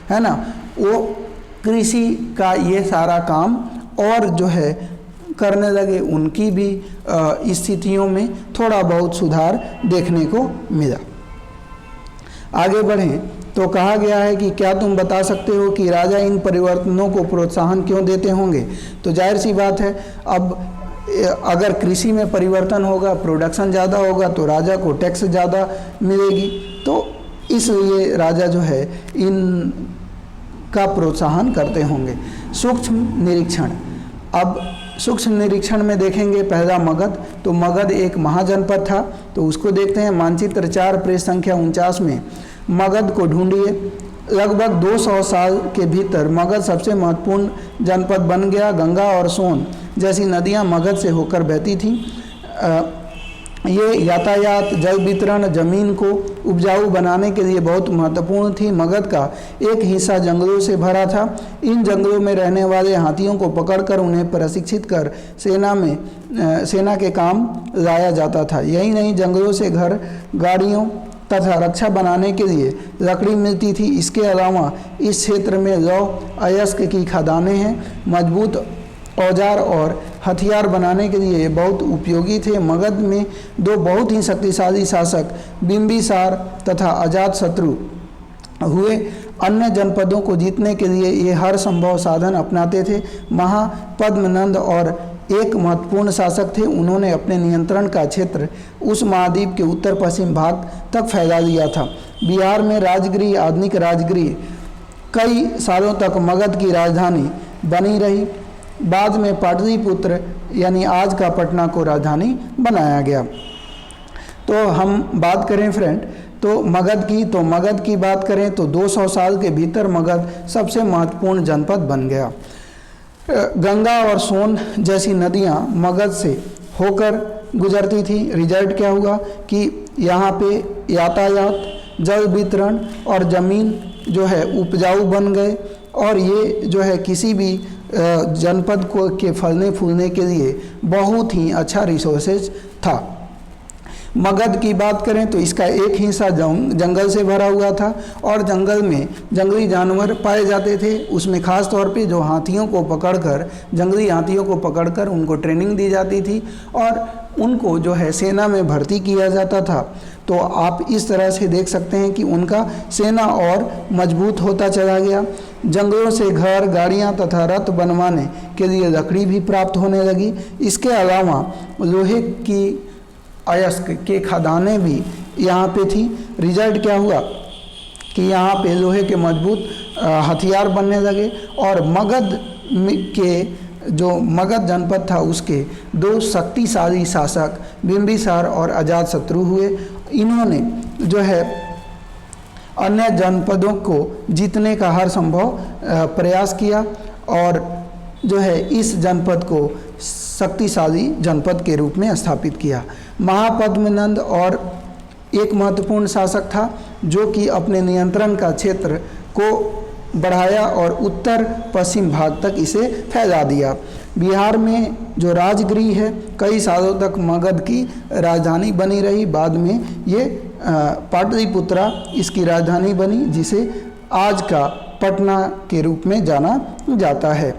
है ना, वो कृषि का ये सारा काम और जो है करने लगे। उनकी भी स्थितियों में थोड़ा बहुत सुधार देखने को मिला। आगे बढ़ें तो कहा गया है कि क्या तुम बता सकते हो कि राजा इन परिवर्तनों को प्रोत्साहन क्यों देते होंगे? तो जाहिर सी बात है, अब अगर कृषि में परिवर्तन होगा, प्रोडक्शन ज़्यादा होगा तो राजा को टैक्स ज़्यादा मिलेगी, तो इसलिए राजा जो है इन का प्रोत्साहन करते होंगे। सूक्ष्म निरीक्षण। अब सूक्ष्म निरीक्षण में देखेंगे पहला मगध, तो मगध एक महाजनपद था, तो उसको देखते हैं। मानचित्र 4 पृष्ठ संख्या 49 में मगध को ढूंढिए। लगभग 200 साल के भीतर मगध सबसे महत्वपूर्ण जनपद बन गया। गंगा और सोन जैसी नदियां मगध से होकर बहती थीं। ये यातायात, जल वितरण, जमीन को उपजाऊ बनाने के लिए बहुत महत्वपूर्ण थी। मगध का एक हिस्सा जंगलों से भरा था। इन जंगलों में रहने वाले हाथियों को पकड़कर उन्हें प्रशिक्षित कर सेना के काम लाया जाता था। यही नहीं, जंगलों से घर, गाड़ियों तथा रक्षा बनाने के लिए लकड़ी मिलती थी। इसके अलावा इस क्षेत्र में लौह अयस्क की खदानें हैं। मजबूत औजार और हथियार बनाने के लिए बहुत उपयोगी थे। मगध में 2 बहुत ही शक्तिशाली शासक बिंबिसार तथा अजातशत्रु हुए। अन्य जनपदों को जीतने के लिए ये हर संभव साधन अपनाते थे। महापद्मनंद और एक महत्वपूर्ण शासक थे। उन्होंने अपने नियंत्रण का क्षेत्र उस महाद्वीप के उत्तर पश्चिम भाग तक फैला दिया था। बिहार में राजगृह, आधुनिक राजगृह, कई सालों तक मगध की राजधानी बनी रही। बाद में पाटलिपुत्र यानी आज का पटना को राजधानी बनाया गया। तो हम बात करें फ्रेंड तो मगध की बात करें तो 200 साल के भीतर मगध सबसे महत्वपूर्ण जनपद बन गया। गंगा और सोन जैसी नदियां मगध से होकर गुजरती थी। रिजल्ट क्या हुआ कि यहाँ पे यातायात, जल वितरण और ज़मीन जो है उपजाऊ बन गए, और ये जो है किसी भी जनपद को के फलने फूलने के लिए बहुत ही अच्छा रिसोर्सेज था। मगध की बात करें तो इसका एक हिस्सा जंगल से भरा हुआ था, और जंगल में जंगली जानवर पाए जाते थे। उसमें ख़ास तौर पे जो हाथियों को पकड़कर, जंगली हाथियों को पकड़कर उनको ट्रेनिंग दी जाती थी और उनको जो है सेना में भर्ती किया जाता था। तो आप इस तरह से देख सकते हैं कि उनका सेना और मजबूत होता चला गया। जंगलों से घर, गाड़ियाँ तथा रथ बनवाने के लिए लकड़ी भी प्राप्त होने लगी। इसके अलावा लोहे की अयस्क के खदानें भी यहाँ पे थी। रिजल्ट क्या हुआ कि यहाँ पे लोहे के मजबूत हथियार बनने लगे, और मगध के जो मगध जनपद था उसके 2 शक्तिशाली शासक बिंबिसार और अजातशत्रु हुए। इन्होंने जो है अन्य जनपदों को जीतने का हर संभव प्रयास किया, और जो है इस जनपद को शक्तिशाली जनपद के रूप में स्थापित किया। महापद्मनंद और एक महत्वपूर्ण शासक था जो कि अपने नियंत्रण का क्षेत्र को बढ़ाया और उत्तर पश्चिम भाग तक इसे फैला दिया। बिहार में जो राजगृह है कई सालों तक मगध की राजधानी बनी रही। बाद में ये पाटलिपुत्रा इसकी राजधानी बनी, जिसे आज का पटना के रूप में जाना जाता है।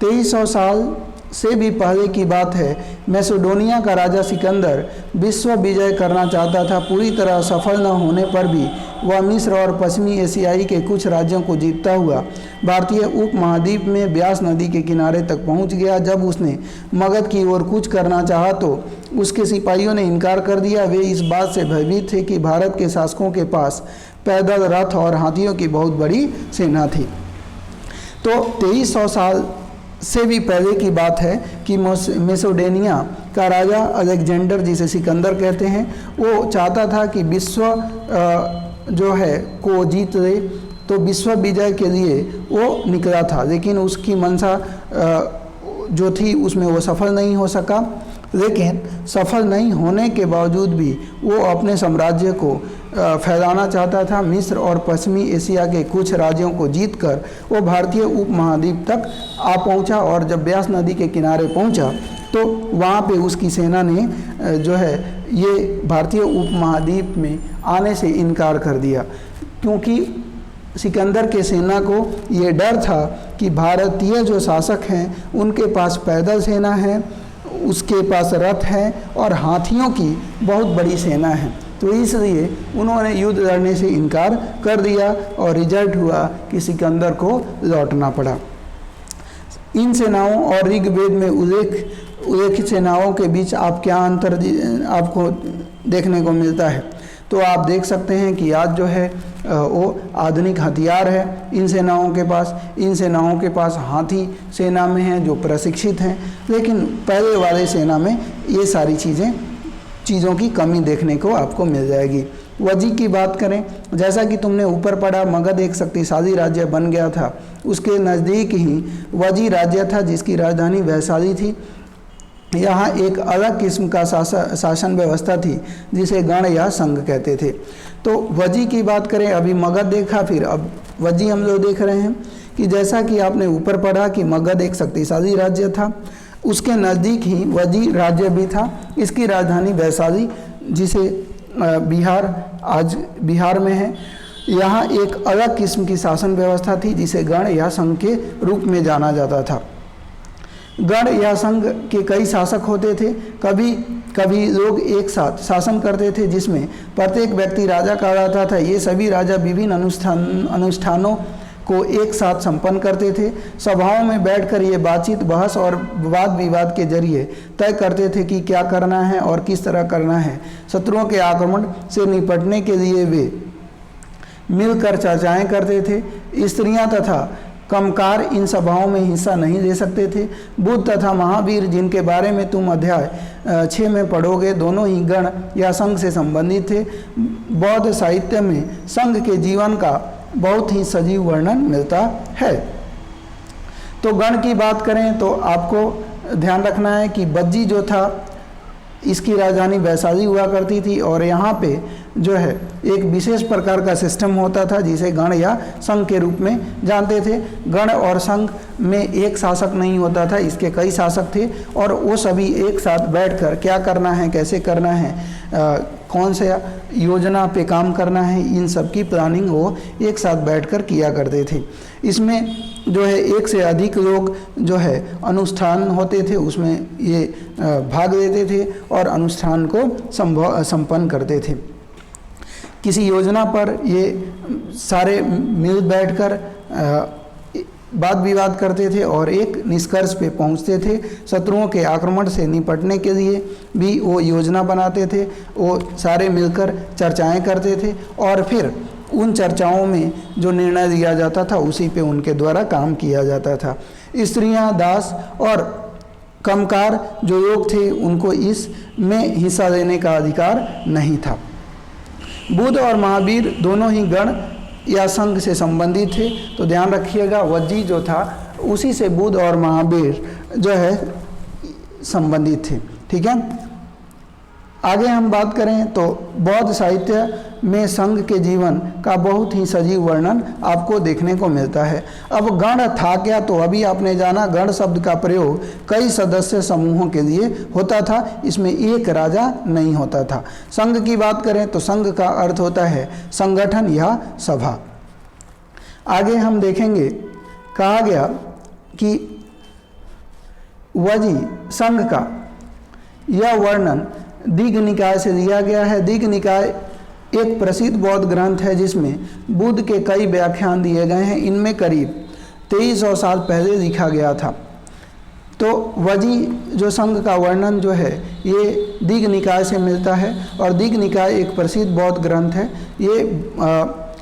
2300 साल से भी पहले की बात है। मैसेडोनिया का राजा सिकंदर विश्व विजय करना चाहता था। पूरी तरह सफल न होने पर भी वह मिस्र और पश्चिमी एशियाई के कुछ राज्यों को जीतता हुआ भारतीय उपमहाद्वीप में ब्यास नदी के किनारे तक पहुंच गया। जब उसने मगध की ओर कूच करना चाहा तो उसके सिपाहियों ने इनकार कर दिया। वे इस बात से भयभीत थे कि भारत के शासकों के पास पैदल, रथ और हाथियों की बहुत बड़ी सेना थी। तो 2300 साल से भी पहले की बात है कि मैसेडोनिया का राजा अलेक्जेंडर, जिसे सिकंदर कहते हैं, वो चाहता था कि विश्व जो है को जीत ले, तो विश्व विजय के लिए वो निकला था। लेकिन उसकी मंशा जो थी उसमें वो सफल नहीं हो सका। लेकिन सफल नहीं होने के बावजूद भी वो अपने साम्राज्य को फैलाना चाहता था। मिस्र और पश्चिमी एशिया के कुछ राज्यों को जीतकर वो भारतीय उपमहाद्वीप तक आ पहुंचा, और जब ब्यास नदी के किनारे पहुंचा तो वहाँ पे उसकी सेना ने जो है ये भारतीय उपमहाद्वीप में आने से इनकार कर दिया, क्योंकि सिकंदर के सेना को ये डर था कि भारतीय जो शासक हैं उनके पास पैदल सेना है, उसके पास रथ है और हाथियों की बहुत बड़ी सेना है। तो इसलिए उन्होंने युद्ध लड़ने से इनकार कर दिया, और रिजल्ट हुआ कि सिकंदर को लौटना पड़ा। इन सेनाओं और ऋग्वेद में उल्लेखित सेनाओं के बीच आप क्या अंतर आपको देखने को मिलता है? तो आप देख सकते हैं कि आज जो है वो आधुनिक हथियार है इन सेनाओं के पास। इन सेनाओं के पास हाथी सेना में हैं जो प्रशिक्षित हैं, लेकिन पहले वाले सेना में ये सारी चीज़ों की कमी देखने को आपको मिल जाएगी। वजी की बात करें, जैसा कि तुमने ऊपर पढ़ा, मगध एक शक्तिशाली राज्य बन गया था। उसके नज़दीक ही वजी राज्य था जिसकी राजधानी वैशाली थी। यहाँ एक अलग किस्म का शासन व्यवस्था थी जिसे गण या संघ कहते थे। तो वजी की बात करें, अभी मगध देखा, फिर अब वजी हम लोग देख रहे हैं कि जैसा कि आपने ऊपर पढ़ा कि मगध एक शक्तिशाली राज्य था, उसके नज़दीक ही वजी राज्य भी था। इसकी राजधानी वैशाली, जिसे बिहार आज बिहार में है, यहाँ एक अलग किस्म की शासन व्यवस्था थी जिसे गण या संघ के रूप में जाना जाता था। गण या संघ के कई शासक होते थे। कभी कभी लोग एक साथ शासन करते थे जिसमें प्रत्येक व्यक्ति राजा कहलाता था। ये सभी राजा विभिन्न अनुष्ठानों को एक साथ संपन्न करते थे। सभाओं में बैठकर ये बातचीत, बहस और वाद विवाद के जरिए तय करते थे कि क्या करना है और किस तरह करना है। शत्रुओं के आक्रमण से निपटने के लिए वे मिलकर चर्चाएं करते थे। स्त्रियां तथा कमकार इन सभाओं में हिस्सा नहीं ले सकते थे। बुद्ध तथा महावीर, जिनके बारे में तुम अध्याय 6 में पढ़ोगे, दोनों ही गण या संघ से संबंधित थे। बौद्ध साहित्य में संघ के जीवन का बहुत ही सजीव वर्णन मिलता है। तो गण की बात करें तो आपको ध्यान रखना है कि बज्जी जो था, इसकी राजधानी वैशाली हुआ करती थी और यहाँ पे जो है एक विशेष प्रकार का सिस्टम होता था जिसे गण या संघ के रूप में जानते थे। गण और संघ में एक शासक नहीं होता था, इसके कई शासक थे और वो सभी एक साथ बैठकर क्या करना है, कैसे करना है, कौन से योजना पे काम करना है, इन सब की प्लानिंग वो एक साथ बैठकर किया करते थे। इसमें जो है एक से अधिक लोग जो है अनुष्ठान होते थे, उसमें ये भाग लेते थे और अनुष्ठान को संपन्न करते थे। किसी योजना पर ये सारे मिल बैठकर वाद विवाद करते थे और एक निष्कर्ष पे पहुंचते थे। शत्रुओं के आक्रमण से निपटने के लिए भी वो योजना बनाते थे। वो सारे मिलकर चर्चाएं करते थे और फिर उन चर्चाओं में जो निर्णय दिया जाता था उसी पे उनके द्वारा काम किया जाता था। स्त्रियां, दास और कमकार जो लोग थे उनको इसमें हिस्सा लेने का अधिकार नहीं था। बुद्ध और महावीर दोनों ही गण या संघ से संबंधित थे, तो ध्यान रखिएगा वज्जी जो था उसी से बुद्ध और महावीर जो है संबंधित थे। ठीक है, आगे हम बात करें तो बौद्ध साहित्य में संघ के जीवन का बहुत ही सजीव वर्णन आपको देखने को मिलता है। अब गण था क्या, तो अभी आपने जाना गण शब्द का प्रयोग कई सदस्य समूहों के लिए होता था, इसमें एक राजा नहीं होता था। संघ की बात करें तो संघ का अर्थ होता है संगठन या सभा। आगे हम देखेंगे, कहा गया कि वजी संघ का यह वर्णन दीघ निकाय से लिया गया है। दीघ निकाय एक प्रसिद्ध बौद्ध ग्रंथ है जिसमें बुद्ध के कई व्याख्यान दिए गए हैं। इनमें करीब 2300 साल पहले लिखा गया था। तो वजी जो संघ का वर्णन जो है ये दीघ निकाय से मिलता है और दीघ निकाय एक प्रसिद्ध बौद्ध ग्रंथ है ये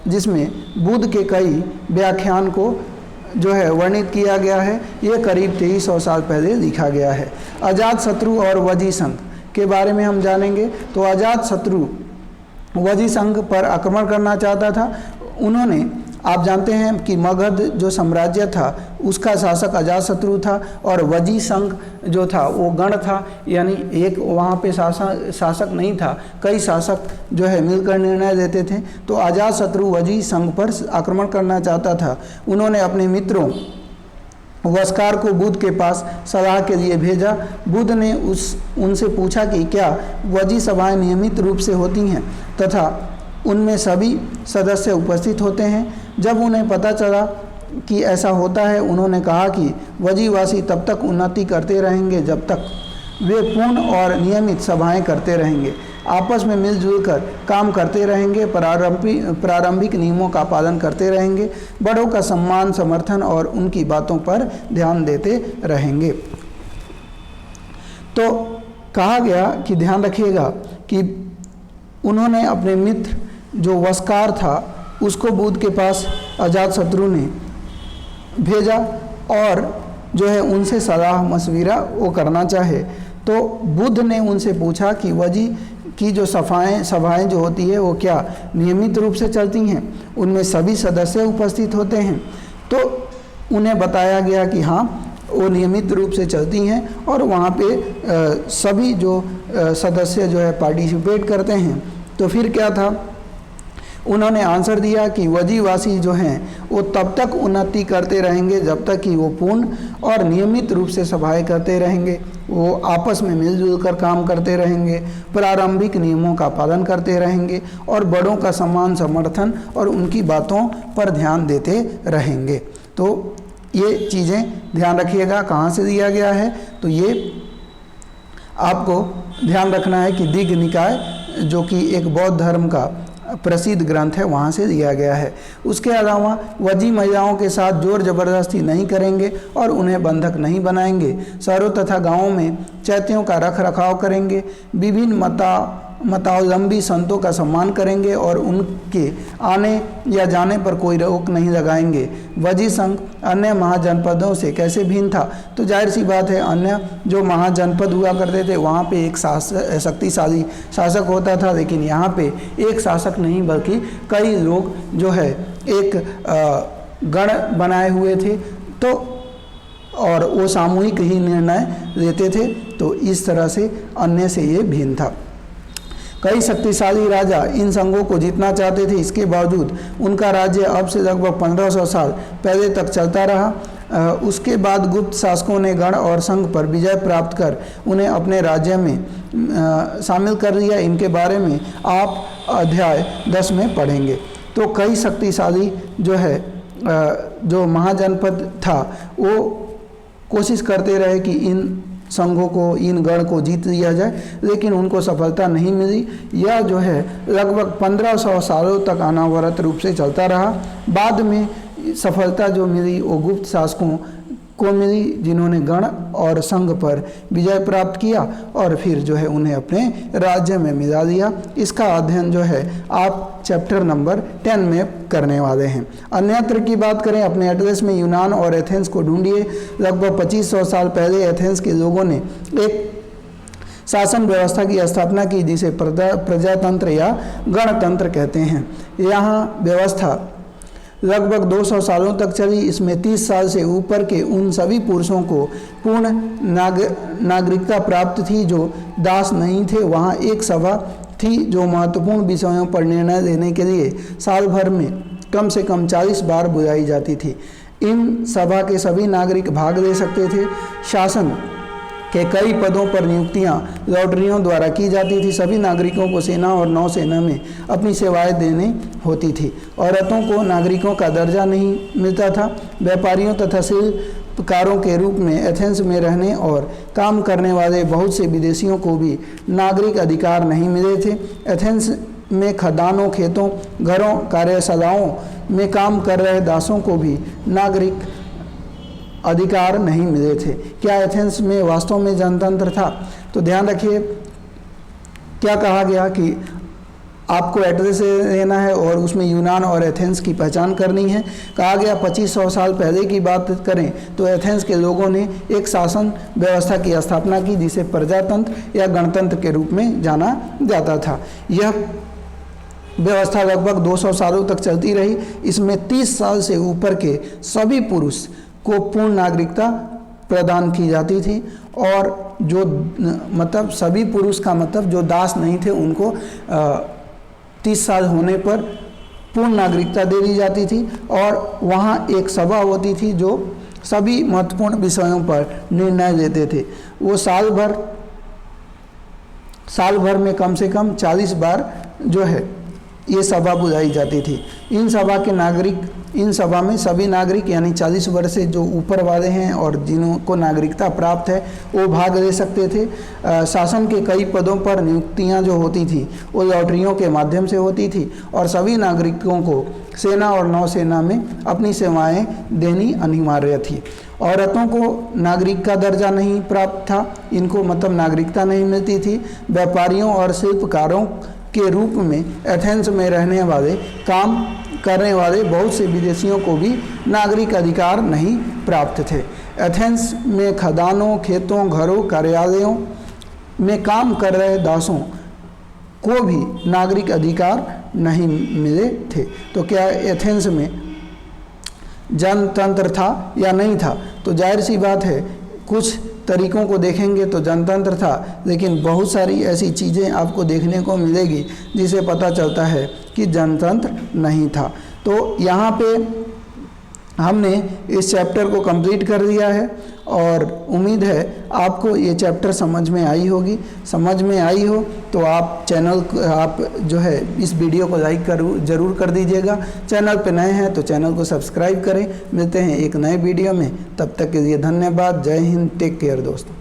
जिसमें बुद्ध के कई व्याख्यान को जो है वर्णित किया गया है। ये करीब 2300 साल पहले लिखा गया है। अजातशत्रु और वजी संघ के बारे में हम जानेंगे। तो अजातशत्रु वजी संघ पर आक्रमण करना चाहता था। उन्होंने, आप जानते हैं कि मगध जो साम्राज्य था उसका शासक अजातशत्रु था और वजी संघ जो था वो गण था, यानी एक वहाँ पे शासक नहीं था, कई शासक जो है मिलकर निर्णय लेते थे। तो अजातशत्रु वजी संघ पर आक्रमण करना चाहता था। उन्होंने अपने मित्रों वस्कार को बुद्ध के पास सलाह के लिए भेजा। बुद्ध ने उनसे पूछा कि क्या वजी सभाएं नियमित रूप से होती हैं तथा उनमें सभी सदस्य उपस्थित होते हैं। जब उन्हें पता चला कि ऐसा होता है, उन्होंने कहा कि वजीवासी तब तक उन्नति करते रहेंगे जब तक वे पूर्ण और नियमित सभाएं करते रहेंगे, आपस में मिलजुल कर काम करते रहेंगे, प्रारंभिक नियमों का पालन करते रहेंगे, बड़ों का सम्मान, समर्थन और उनकी बातों पर ध्यान देते रहेंगे। तो कहा गया कि ध्यान रखिएगा कि उन्होंने अपने मित्र जो वस्कार था उसको बुद्ध के पास अजातशत्रु ने भेजा और जो है उनसे सलाह मशविरा वो करना चाहे। तो बुद्ध ने उनसे पूछा कि वजी की जो सभाएं जो होती है वो क्या नियमित रूप से चलती हैं, उनमें सभी सदस्य उपस्थित होते हैं? तो उन्हें बताया गया कि हाँ वो नियमित रूप से चलती हैं और वहाँ पे सभी जो सदस्य जो है पार्टिसिपेट करते हैं। तो फिर क्या था, उन्होंने आंसर दिया कि वजीवासी जो हैं वो तब तक उन्नति करते रहेंगे जब तक कि वो पूर्ण और नियमित रूप से सभाएं करते रहेंगे, वो आपस में मिलजुल कर काम करते रहेंगे, प्रारंभिक नियमों का पालन करते रहेंगे और बड़ों का सम्मान समर्थन और उनकी बातों पर ध्यान देते रहेंगे। तो ये चीज़ें ध्यान रखिएगा। कहाँ से दिया गया है? तो ये आपको ध्यान रखना है कि दीघ निकाय जो कि एक बौद्ध धर्म का प्रसिद्ध ग्रंथ है वहाँ से दिया गया है। उसके अलावा वजी महिलाओं के साथ जोर जबरदस्ती नहीं करेंगे और उन्हें बंधक नहीं बनाएंगे। शहरों तथा गांवों में चैत्यों का रख रखाव करेंगे, विभिन्न मतावलंबी संतों का सम्मान करेंगे और उनके आने या जाने पर कोई रोक नहीं लगाएंगे। वजी संघ अन्य महाजनपदों से कैसे भिन्न था? तो जाहिर सी बात है, अन्य जो महाजनपद हुआ करते थे वहाँ पे एक शक्तिशाली शासक होता था, लेकिन यहाँ पे एक शासक नहीं बल्कि कई लोग जो है एक गण बनाए हुए थे, तो और वो सामूहिक ही निर्णय लेते थे। तो इस तरह से अन्य से ये भिन्न था। कई शक्तिशाली राजा इन संघों को जीतना चाहते थे, इसके बावजूद उनका राज्य अब से लगभग 1500 साल पहले तक चलता रहा। उसके बाद गुप्त शासकों ने गण और संघ पर विजय प्राप्त कर उन्हें अपने राज्य में शामिल कर लिया। इनके बारे में आप अध्याय 10 में पढ़ेंगे। तो कई शक्तिशाली जो है जो महाजनपद था वो कोशिश करते रहे कि इन संघों को, इन गण को जीत लिया जाए, लेकिन उनको सफलता नहीं मिली। यह जो है लगभग 1500 सालों तक अनावरत रूप से चलता रहा। बाद में सफलता जो मिली वो गुप्त शासकों को मिली, जिन्होंने गण और संघ पर विजय प्राप्त किया और फिर जो है उन्हें अपने राज्य में मिला लिया। इसका अध्ययन जो है आप चैप्टर नंबर 10 में करने वाले हैं। अन्यत्र की बात करें, अपने एटलस में यूनान और एथेंस को ढूंढिए। लगभग 2500 साल पहले एथेंस के लोगों ने एक शासन व्यवस्था की स्थापना की जिसे प्रजातंत्र या गणतंत्र कहते हैं। यहाँ व्यवस्था लगभग 200 सालों तक चली। इसमें 30 साल से ऊपर के उन सभी पुरुषों को पूर्ण नागरिकता प्राप्त थी जो दास नहीं थे। वहाँ एक सभा थी जो महत्वपूर्ण विषयों पर निर्णय लेने के लिए साल भर में कम से कम 40 बार बुलाई जाती थी। इन सभा के सभी नागरिक भाग ले सकते थे। शासन के कई पदों पर नियुक्तियां लॉटरियों द्वारा की जाती थी। सभी नागरिकों को सेना और नौसेना में अपनी सेवाएं देनी होती थी। औरतों को नागरिकों का दर्जा नहीं मिलता था। व्यापारियों तथा शिल्पकारों के रूप में एथेंस में रहने और काम करने वाले बहुत से विदेशियों को भी नागरिक अधिकार नहीं मिले थे। एथेंस में खदानों, खेतों, घरों, कार्यशालाओं में काम कर रहे दासों को भी नागरिक अधिकार नहीं मिले थे। क्या एथेंस में वास्तव में जनतंत्र था? तो ध्यान रखिए क्या कहा गया कि आपको एड्रेस से लेना है और उसमें यूनान और एथेंस की पहचान करनी है। कहा गया 2500 साल पहले की बात करें तो एथेंस के लोगों ने एक शासन व्यवस्था की स्थापना की जिसे प्रजातंत्र या गणतंत्र के रूप में जाना जाता था। यह व्यवस्था लगभग 200 सालों तक चलती रही। इसमें 30 साल से ऊपर के सभी पुरुष को पूर्ण नागरिकता प्रदान की जाती थी और जो मतलब सभी पुरुष का मतलब जो दास नहीं थे उनको 30 साल होने पर पूर्ण नागरिकता दे दी जाती थी। और वहाँ एक सभा होती थी जो सभी महत्वपूर्ण विषयों पर निर्णय लेते थे। वो साल भर में कम से कम 40 बार जो है ये सभा बुलाई जाती थी। इन सभा में सभी नागरिक यानी 40 वर्ष से जो ऊपर वाले हैं और जिनको नागरिकता प्राप्त है वो भाग ले सकते थे। शासन के कई पदों पर नियुक्तियां जो होती थी वो लॉटरियों के माध्यम से होती थी और सभी नागरिकों को सेना और नौसेना में अपनी सेवाएं देनी अनिवार्य थी। औरतों को नागरिक का दर्जा नहीं प्राप्त था, इनको मतलब नागरिकता नहीं मिलती थी। व्यापारियों और शिल्पकारों के रूप में एथेंस में रहने वाले काम करने वाले बहुत से विदेशियों को भी नागरिक अधिकार नहीं प्राप्त थे। एथेंस में खदानों, खेतों, घरों, कार्यालयों में काम कर रहे दासों को भी नागरिक अधिकार नहीं मिले थे। तो क्या एथेंस में जनतंत्र था या नहीं था? तो जाहिर सी बात है, कुछ तरीकों को देखेंगे तो जनतंत्र था, लेकिन बहुत सारी ऐसी चीज़ें आपको देखने को मिलेगी जिसे पता चलता है कि जनतंत्र नहीं था। तो यहाँ पे हमने इस चैप्टर को कंप्लीट कर दिया है और उम्मीद है आपको ये चैप्टर समझ में आई होगी। समझ में आई हो तो आप जो है इस वीडियो को लाइक ज़रूर कर दीजिएगा। चैनल पे नए हैं तो चैनल को सब्सक्राइब करें। मिलते हैं एक नए वीडियो में, तब तक के लिए धन्यवाद। जय हिंद, टेक केयर दोस्तों।